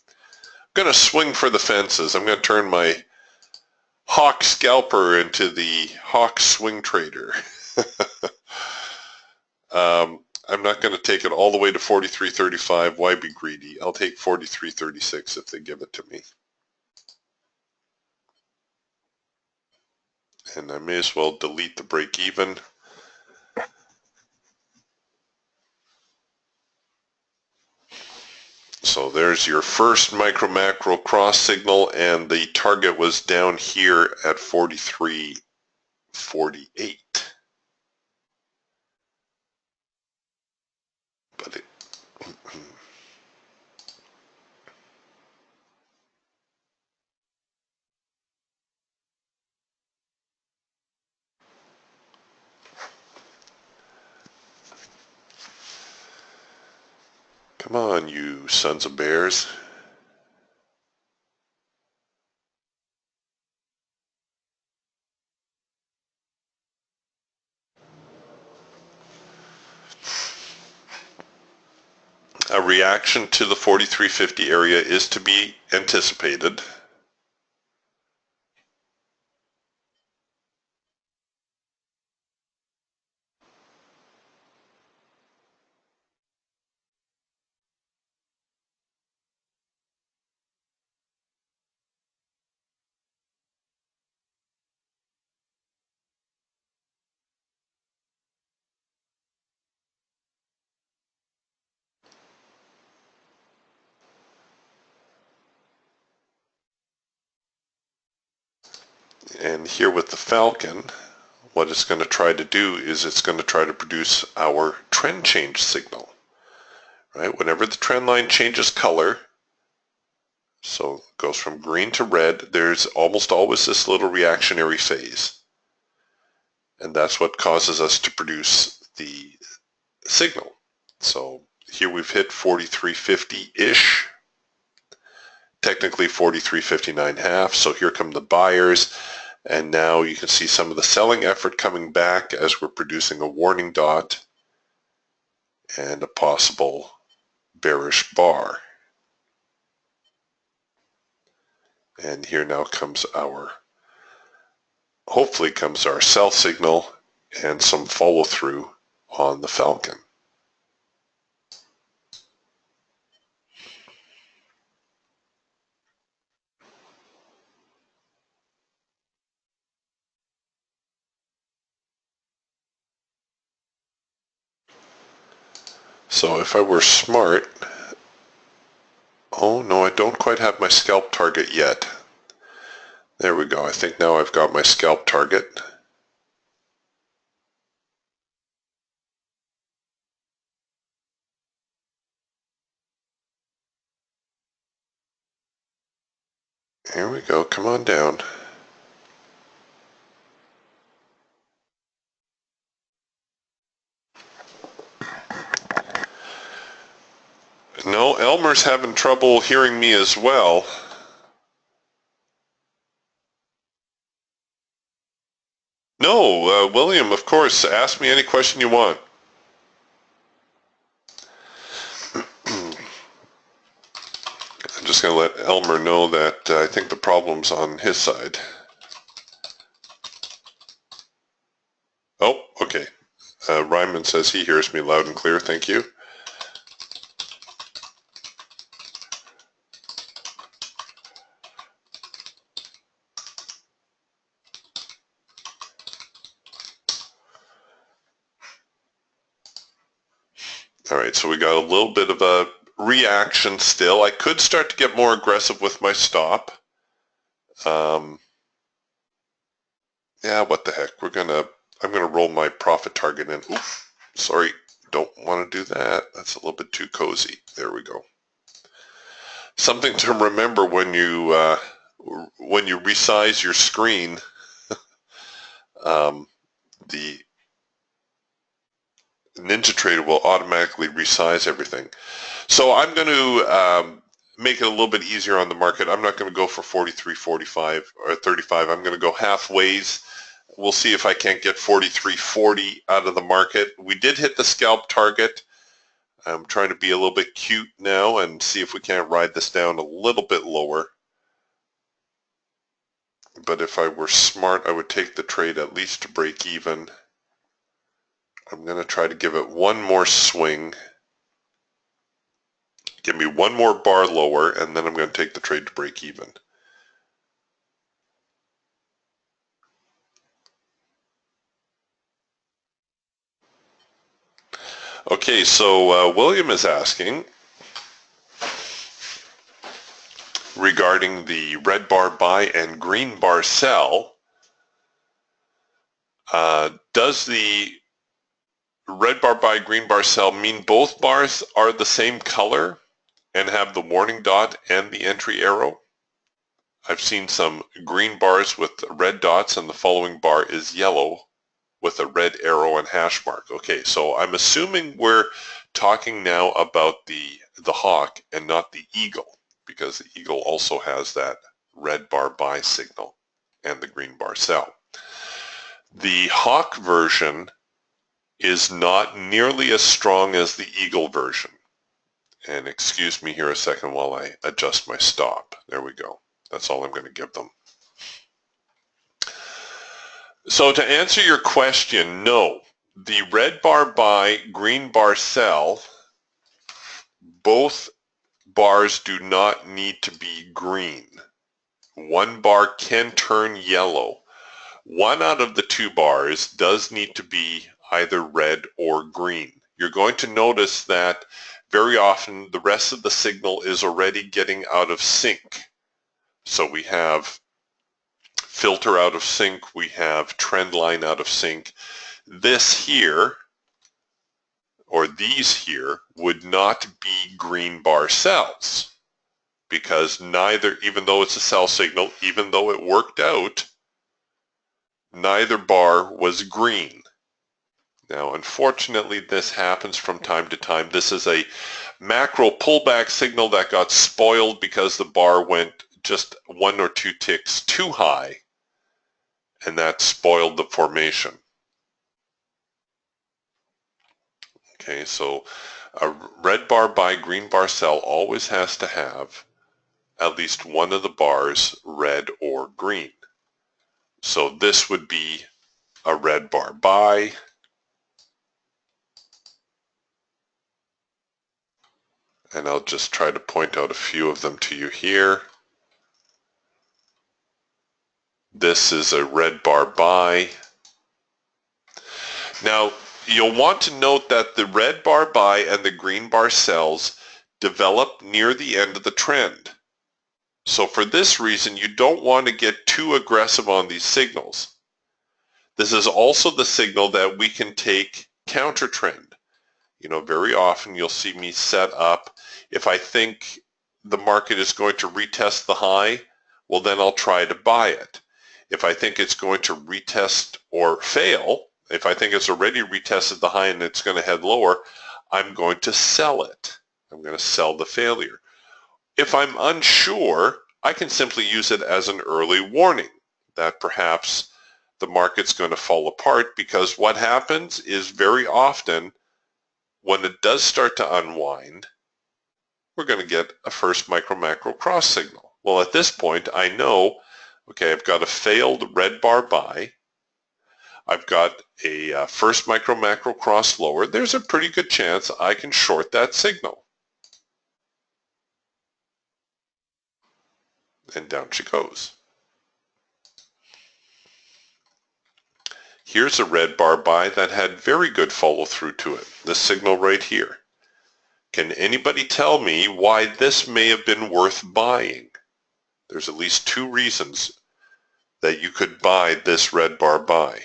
I'm going to swing for the fences. I'm going to turn my Hawk scalper into the Hawk swing trader. I'm not going to take it all the way to 43.35. Why be greedy? I'll take 43.36 if they give it to me. And I may as well delete the break even. So there's your first micro macro cross signal, and the target was down here at 43.48. But it, Come on, you sons of bears. A reaction to the 43.50 area is to be anticipated. And here with the Falcon, what it's going to try to do is it's going to try to produce our trend change signal. Right? Whenever the trend line changes color, so it goes from green to red, there's almost always this little reactionary phase. And that's what causes us to produce the signal. So here we've hit 43.50-ish, technically 43.59.5. So here come the buyers. And now you can see some of the selling effort coming back as we're producing a warning dot and a possible bearish bar. And here now comes our, hopefully comes our sell signal and some follow through on the Falcon. So if I were smart, oh no, I don't quite have my scalp target yet. There we go. I think now I've got my scalp target. Here we go. Come on down. No, Elmer's having trouble hearing me as well. No, William, of course, ask me any question you want. I'm just going to let Elmer know that I think the problem's on his side. Oh, okay. Ryman says he hears me loud and clear. Thank you. All right, so we got a little bit of a reaction still. I could start to get more aggressive with my stop. Yeah, what the heck? I'm gonna roll my profit target in. Oof, sorry, don't want to do that. That's a little bit too cozy. There we go. Something to remember when you resize your screen. The NinjaTrader will automatically resize everything. So I'm going to make it a little bit easier on the market. I'm not going to go for 43.45 or 35. I'm going to go halfways. We'll see if I can't get 43.40 out of the market. We did hit the scalp target. I'm trying to be a little bit cute now and see if we can't ride this down a little bit lower. But if I were smart, I would take the trade at least to break even. I'm going to try to give it one more swing. Give me one more bar lower, and then I'm going to take the trade to break even. Okay, so William is asking regarding the red bar buy and green bar sell. Does the red bar buy, green bar sell mean both bars are the same color and have the warning dot and the entry arrow? I've seen some green bars with red dots and the following bar is yellow with a red arrow and hash mark. Okay, so I'm assuming we're Talking now about the hawk and not the eagle, because the eagle also has that red bar buy signal and the green bar sell. The hawk version is not nearly as strong as the eagle version. And excuse me here a second while I adjust my stop. There we go. That's all I'm going to give them. So to answer your question, no. The red bar buy, green bar sell, both bars do not need to be green. One bar can turn yellow. One out of the two bars does need to be either red or green. You're going to notice that very often the rest of the signal is already getting out of sync. So we have filter out of sync, we have trend line out of sync. This here, or these here, would not be green bar cells, because neither, even though it's a sell signal, even though it worked out, neither bar was green. Now, unfortunately, this happens from time to time. This is a macro pullback signal that got spoiled because the bar went just 1 or 2 ticks too high, and that spoiled the formation. Okay, so a red bar buy, green bar sell always has to have at least one of the bars red or green. So this would be a red bar buy, and I'll just try to point out a few of them to you here. This is a red bar buy. Now, you'll want to note that the red bar buy and the green bar sells develop near the end of the trend. So for this reason, you don't want to get too aggressive on these signals. This is also the signal that we can take counter trend. You know, very often you'll see me set up, if I think the market is going to retest the high, well then I'll try to buy it. If I think it's going to retest or fail, if I think it's already retested the high and it's going to head lower, I'm going to sell it. I'm going to sell the failure. If I'm unsure, I can simply use it as an early warning that perhaps the market's going to fall apart, because what happens is very often when it does start to unwind, we're going to get a first micro-macro cross signal. Well, at this point, I know, okay, I've got a failed red bar buy. I've got a first micro-macro cross lower. There's a pretty good chance I can short that signal. And down she goes. Here's a red bar buy that had very good follow through to it. This signal right here. Can anybody tell me why this may have been worth buying? There's at least 2 reasons that you could buy this red bar buy.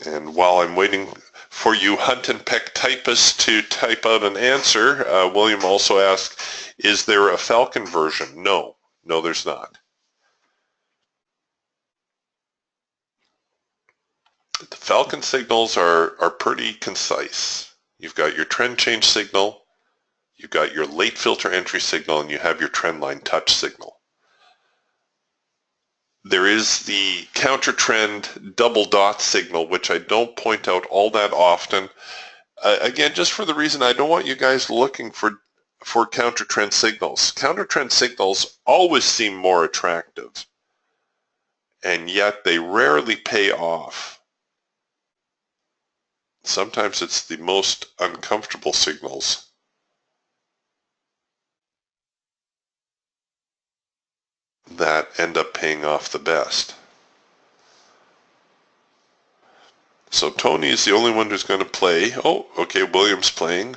And while I'm waiting for you hunt and peck typists to type out an answer, William also asked, is there a Falcon version? No, there's not. The Falcon signals are pretty concise. You've got your trend change signal, you've got your late filter entry signal, and you have your trend line touch signal. There is the counter trend double dot signal, which I don't point out all that often. Again, just for the reason I don't want you guys looking for counter trend signals. Counter trend signals always seem more attractive, and yet they rarely pay off. Sometimes it's the most uncomfortable signals that end up paying off the best. So Tony is the only one who's going to play. Oh, okay, William's playing.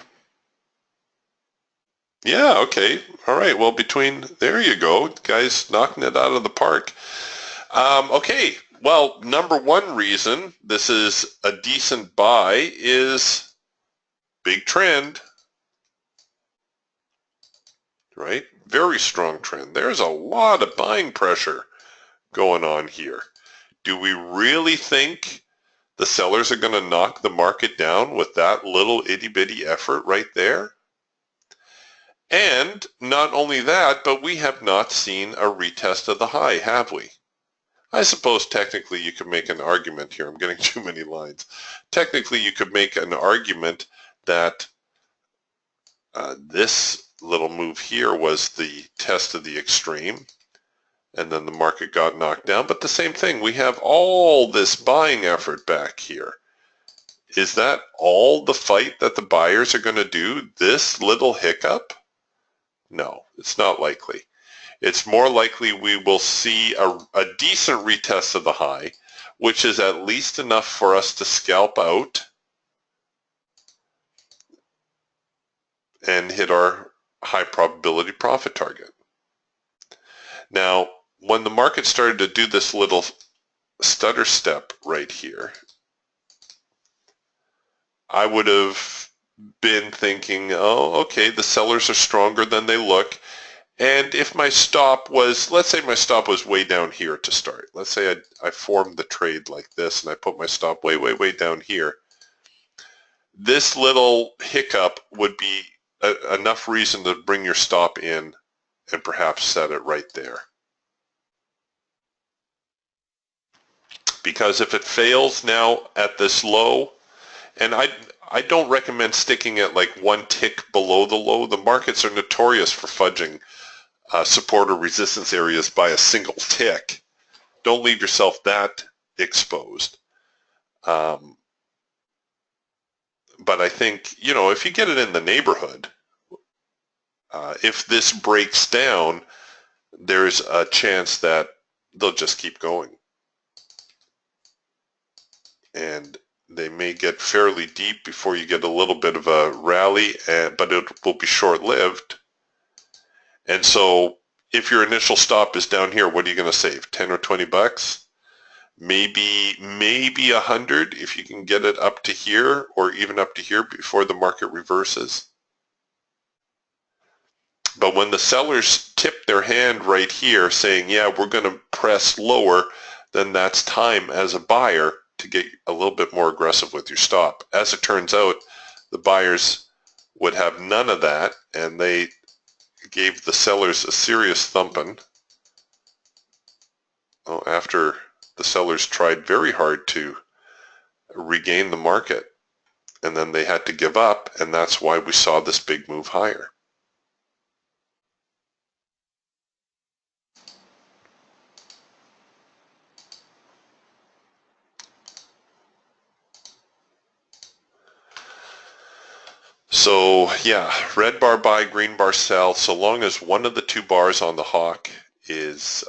Yeah, okay. All right, well, there you go. Guys knocking it out of the park. Okay, well, number 1 reason this is a decent buy is big trend, right? Very strong trend. There's a lot of buying pressure going on here. Do we really think the sellers are going to knock the market down with that little itty-bitty effort right there? And not only that, but we have not seen a retest of the high, have we? I suppose technically you could make an argument here. I'm getting too many lines. Technically you could make an argument that this little move here was the test of the extreme, and then the market got knocked down. But the same thing, we have all this buying effort back here. Is that all the fight that the buyers are going to do, this little hiccup? No, it's not likely. It's more likely we will see a decent retest of the high, which is at least enough for us to scalp out and hit our high probability profit target. Now, when the market started to do this little stutter step right here, I would have been thinking, oh, okay, the sellers are stronger than they look. And if my stop was, let's say my stop was way down here to start. Let's say I formed the trade like this and I put my stop way, way, way down here. This little hiccup would be enough reason to bring your stop in and perhaps set it right there. Because if it fails now at this low, and I don't recommend sticking it like one tick below the low. The markets are notorious for fudging support or resistance areas by a single tick. Don't leave yourself that exposed. But I think, you know, if you get it in the neighborhood, if this breaks down, there's a chance that they'll just keep going. And they may get fairly deep before you get a little bit of a rally, but it will be short-lived. And so if your initial stop is down here, what are you going to save? 10 or 20 bucks? Maybe 100 if you can get it up to here or even up to here before the market reverses. But when the sellers tip their hand right here saying, yeah, we're going to press lower, then that's time as a buyer to get a little bit more aggressive with your stop. As it turns out, the buyers would have none of that, and they gave the sellers a serious thumping after the sellers tried very hard to regain the market, and then they had to give up, and that's why we saw this big move higher. So yeah, red bar buy, green bar sell. So long as one of the two bars on the hawk is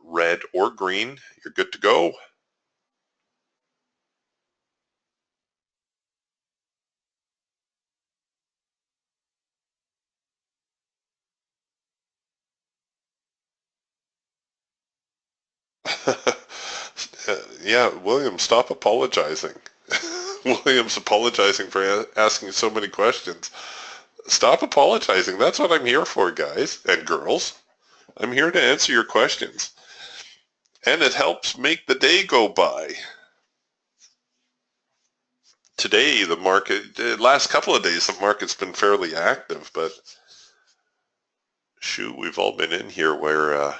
red or green, you're good to go. Yeah, William, stop apologizing. William's apologizing for asking so many questions. Stop apologizing. That's what I'm here for, guys and girls. I'm here to answer your questions. And it helps make the day go by. Today, the market, the last couple of days, the market's been fairly active, but shoot, we've all been in here where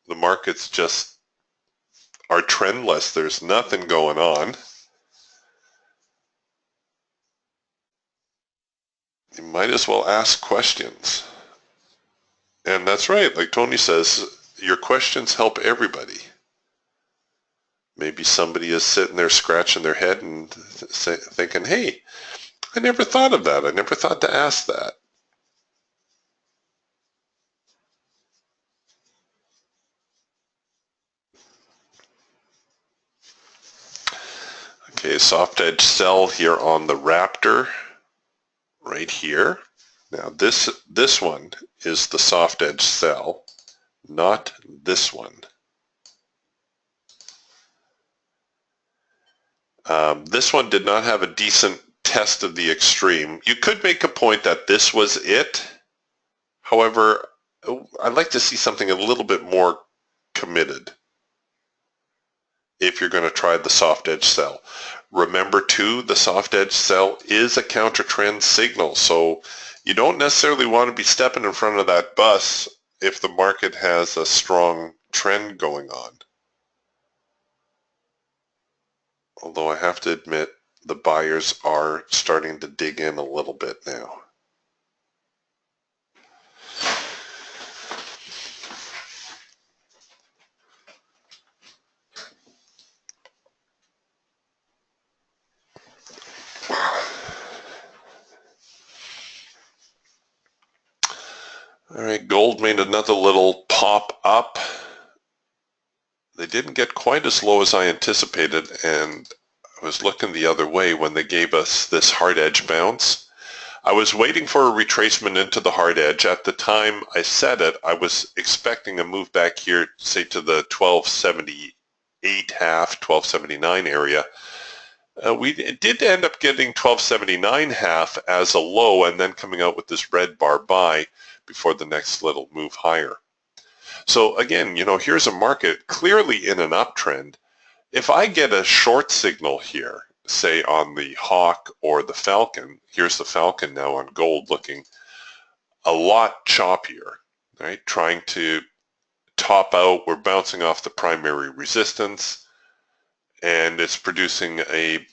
the markets just are trendless. There's nothing going on. You might as well ask questions. And that's right, like Tony says, your questions help everybody. Maybe somebody is sitting there scratching their head and thinking, hey, I never thought of that. I never thought to ask that. Okay, soft edge sell here on the Raptor right here. Now this one is the soft edge sell, not this one. This one did not have a decent test of the extreme. You could make a point that this was it. However, I'd like to see something a little bit more committed. if you're going to try the soft edge sell. Remember too, the soft edge sell is a counter trend signal, so you don't necessarily want to be stepping in front of that bus if the market has a strong trend going on. Although I have to admit, the buyers are starting to dig in a little bit now. All right, gold made another little pop up. They didn't get quite as low as I anticipated, and I was looking the other way when they gave us this hard edge bounce. I was waiting for a retracement into the hard edge. At the time I said it, I was expecting a move back here, say to the 1278 half, 1279 area. We did end up getting 1279 half as a low and then coming out with this red bar buy before the next little move higher. So again, here's a market clearly in an uptrend. If I get a short signal here, say on the Hawk or the Falcon, here's the Falcon now on gold looking a lot choppier, right? Trying to top out, we're bouncing off the primary resistance, and it's producing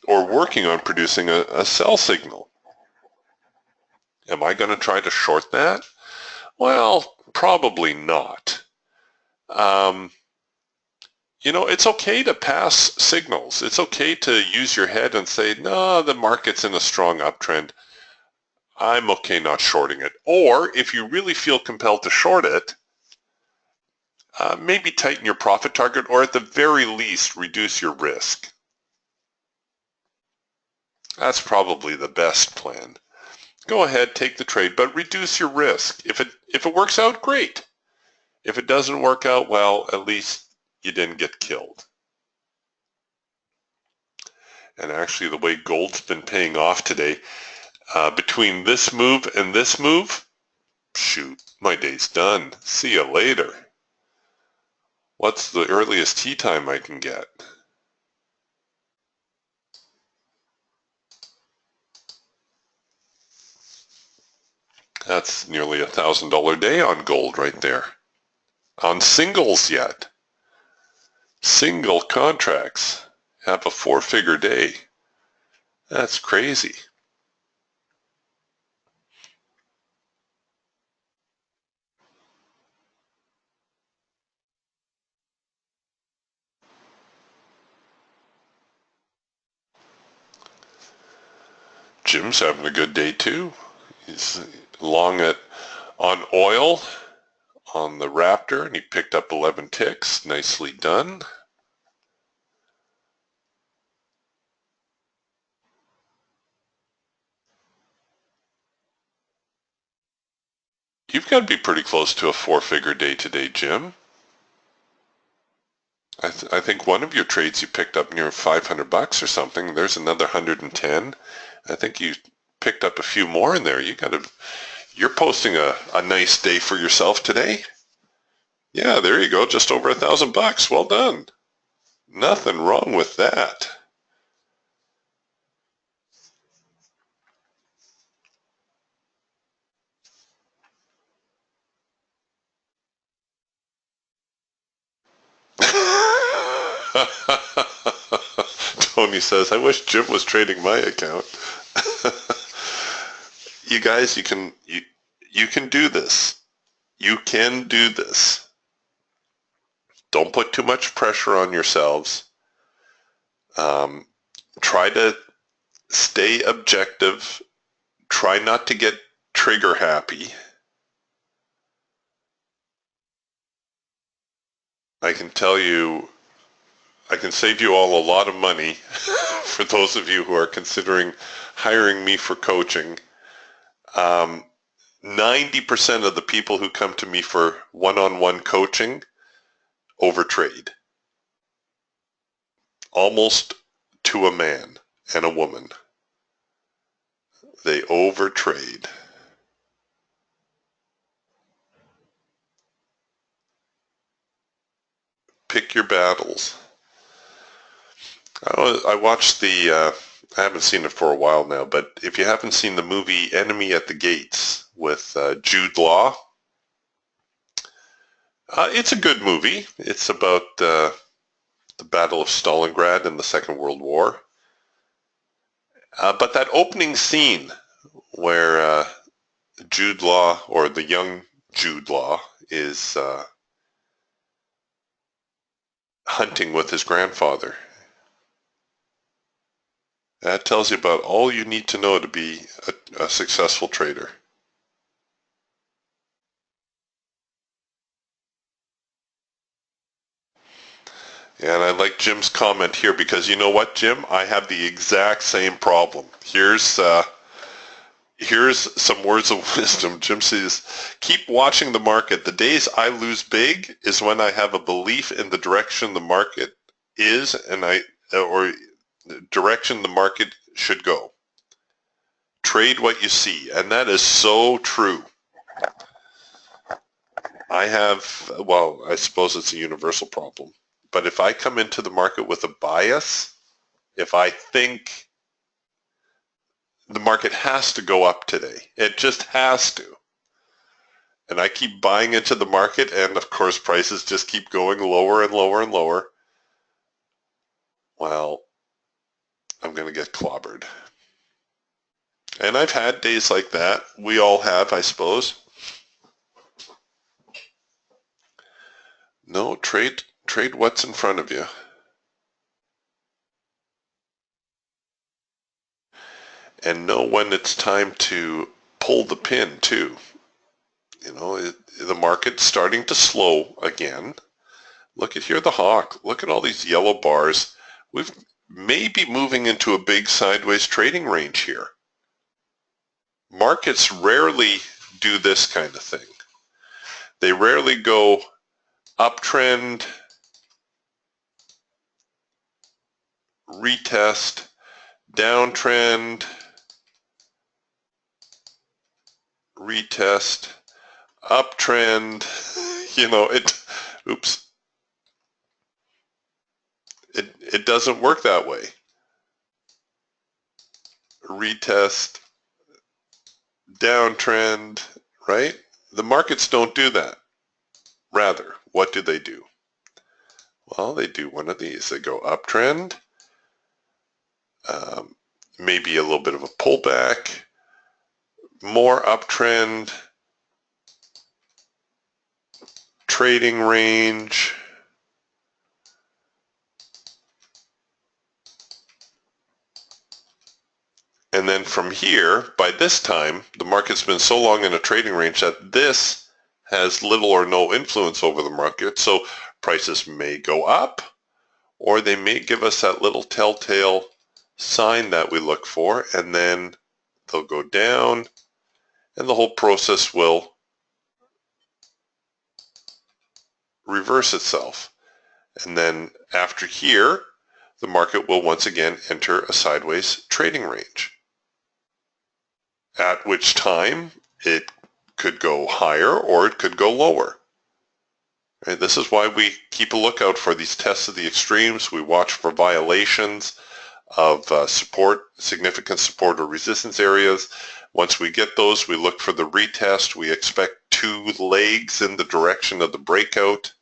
working on producing a sell signal. Am I going to try to short that? Well, probably not. It's okay to pass signals. It's okay to use your head and say, no, the market's in a strong uptrend. I'm okay not shorting it. Or if you really feel compelled to short it, maybe tighten your profit target, or at the very least, reduce your risk. That's probably the best plan. Go ahead, take the trade, but reduce your risk. If it works out, great. If it doesn't work out, well, at least you didn't get killed. And actually, the way gold's been paying off today, between this move and this move, shoot, my day's done. See you later. What's the earliest tea time I can get? That's nearly $1,000 day on gold right there. On singles yet. Single contracts have a 4-figure day. That's crazy. Jim's having a good day too. He's long on oil on the Raptor, and he picked up 11 ticks. Nicely done. You've got to be pretty close to a 4-figure day today, Jim. I think one of your trades you picked up near $500 or something. There's another 110. I think you picked up a few more in there. You're posting a nice day for yourself today. Yeah, there you go. Just over $1,000. Well done. Nothing wrong with that. Tony says, I wish Jim was trading my account. You guys, you can do this. You can do this. Don't put too much pressure on yourselves. Try to stay objective. Try not to get trigger happy. I can tell you, I can save you all a lot of money for those of you who are considering hiring me for coaching. 90% of the people who come to me for one-on-one coaching overtrade. Almost to a man and a woman. They overtrade. Pick your battles. I watched I haven't seen it for a while now, but if you haven't seen the movie Enemy at the Gates with Jude Law, it's a good movie. It's about the Battle of Stalingrad in the Second World War. But that opening scene where Jude Law, or the young Jude Law, is hunting with his grandfather. That tells you about all you need to know to be a successful trader. And I like Jim's comment here because you know what, Jim? I have the exact same problem. Here's some words of wisdom. Jim says, keep watching the market. The days I lose big is when I have a belief in the direction the market is or direction the market should go. Trade what you see. And that is so true. I suppose it's a universal problem. But if I come into the market with a bias, if I think the market has to go up today, it just has to, and I keep buying into the market, and of course prices just keep going lower and lower and lower, well, I'm going to get clobbered. And I've had days like that. We all have, I suppose. No, trade what's in front of you. And know when it's time to pull the pin too. You know, the market's starting to slow again. Look at here, the hawk. Look at all these yellow bars. We've maybe moving into a big sideways trading range here. Markets rarely do this kind of thing. They rarely go uptrend, retest, downtrend, retest, uptrend. You know, it doesn't work that way. Retest, downtrend, right? The markets don't do that. Rather, what do they do? Well, they do one of these. They go uptrend, maybe a little bit of a pullback, more uptrend, trading range, and then from here, by this time, the market's been so long in a trading range that this has little or no influence over the market. So prices may go up, or they may give us that little telltale sign that we look for, and then they'll go down, and the whole process will reverse itself. And then after here, the market will once again enter a sideways trading range, at which time it could go higher or it could go lower. And this is why we keep a lookout for these tests of the extremes. We watch for violations of significant support or resistance areas. Once we get those, we look for the retest. We expect two legs in the direction of the breakout.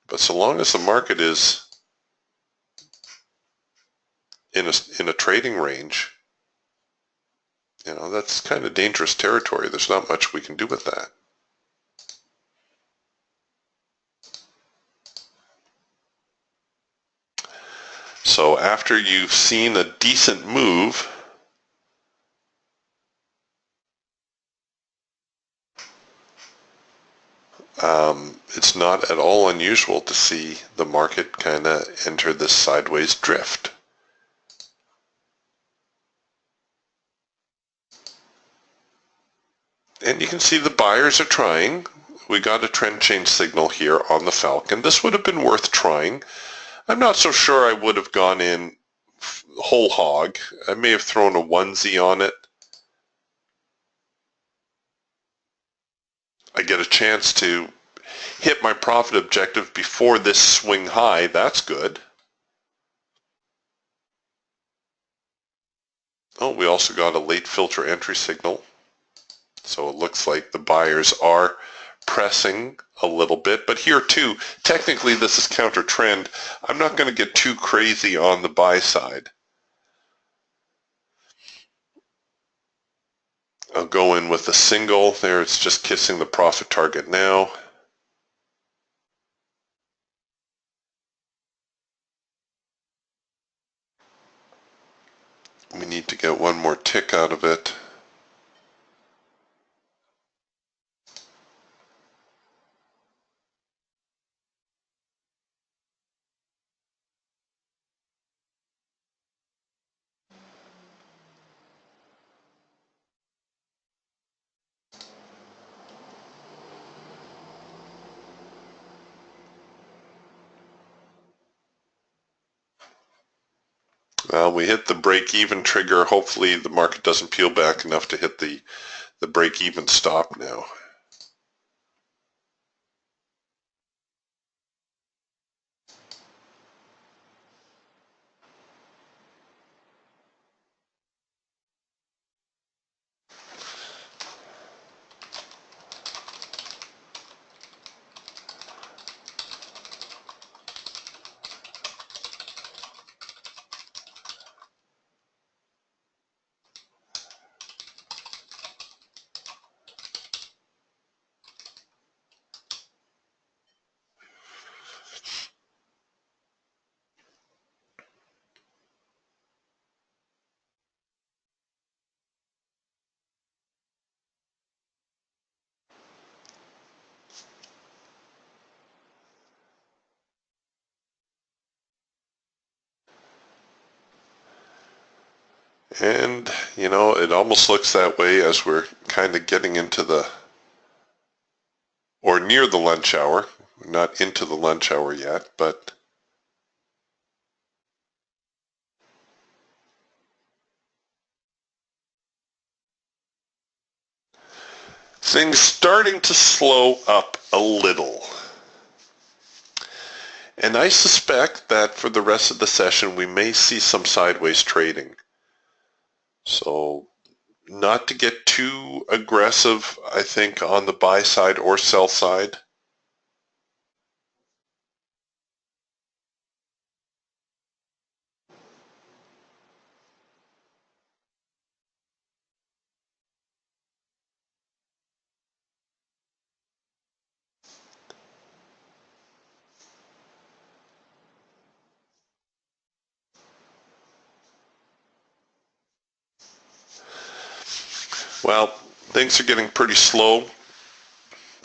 But so long as the market is in a trading range, you know, that's kind of dangerous territory. There's not much we can do with that. So after you've seen a decent move, it's not at all unusual to see the market kind of enter this sideways drift. And you can see the buyers are trying. We got a trend change signal here on the Falcon. This would have been worth trying. I'm not so sure I would have gone in whole hog. I may have thrown a onesie on it. I get a chance to hit my profit objective before this swing high. That's good. Oh, we also got a late filter entry signal. So it looks like the buyers are pressing a little bit. But here too, technically this is counter trend. I'm not going to get too crazy on the buy side. I'll go in with a single. There it's just kissing the profit target now. We need to get one more tick out of it. We hit the break-even trigger. Hopefully the market doesn't peel back enough to hit the break-even stop now. And, you know, it almost looks that way as we're kind of getting into the, or near the lunch hour. We're not into the lunch hour yet, but things starting to slow up a little. And I suspect that for the rest of the session, we may see some sideways trading. So not to get too aggressive, I think, on the buy side or sell side. Well, things are getting pretty slow.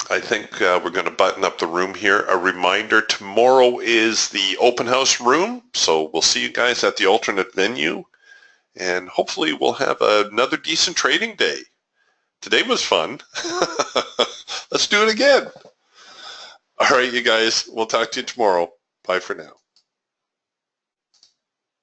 I think we're going to button up the room here. A reminder, tomorrow is the open house room, so we'll see you guys at the alternate venue, and hopefully we'll have another decent trading day. Today was fun. Let's do it again. All right, you guys, we'll talk to you tomorrow. Bye for now.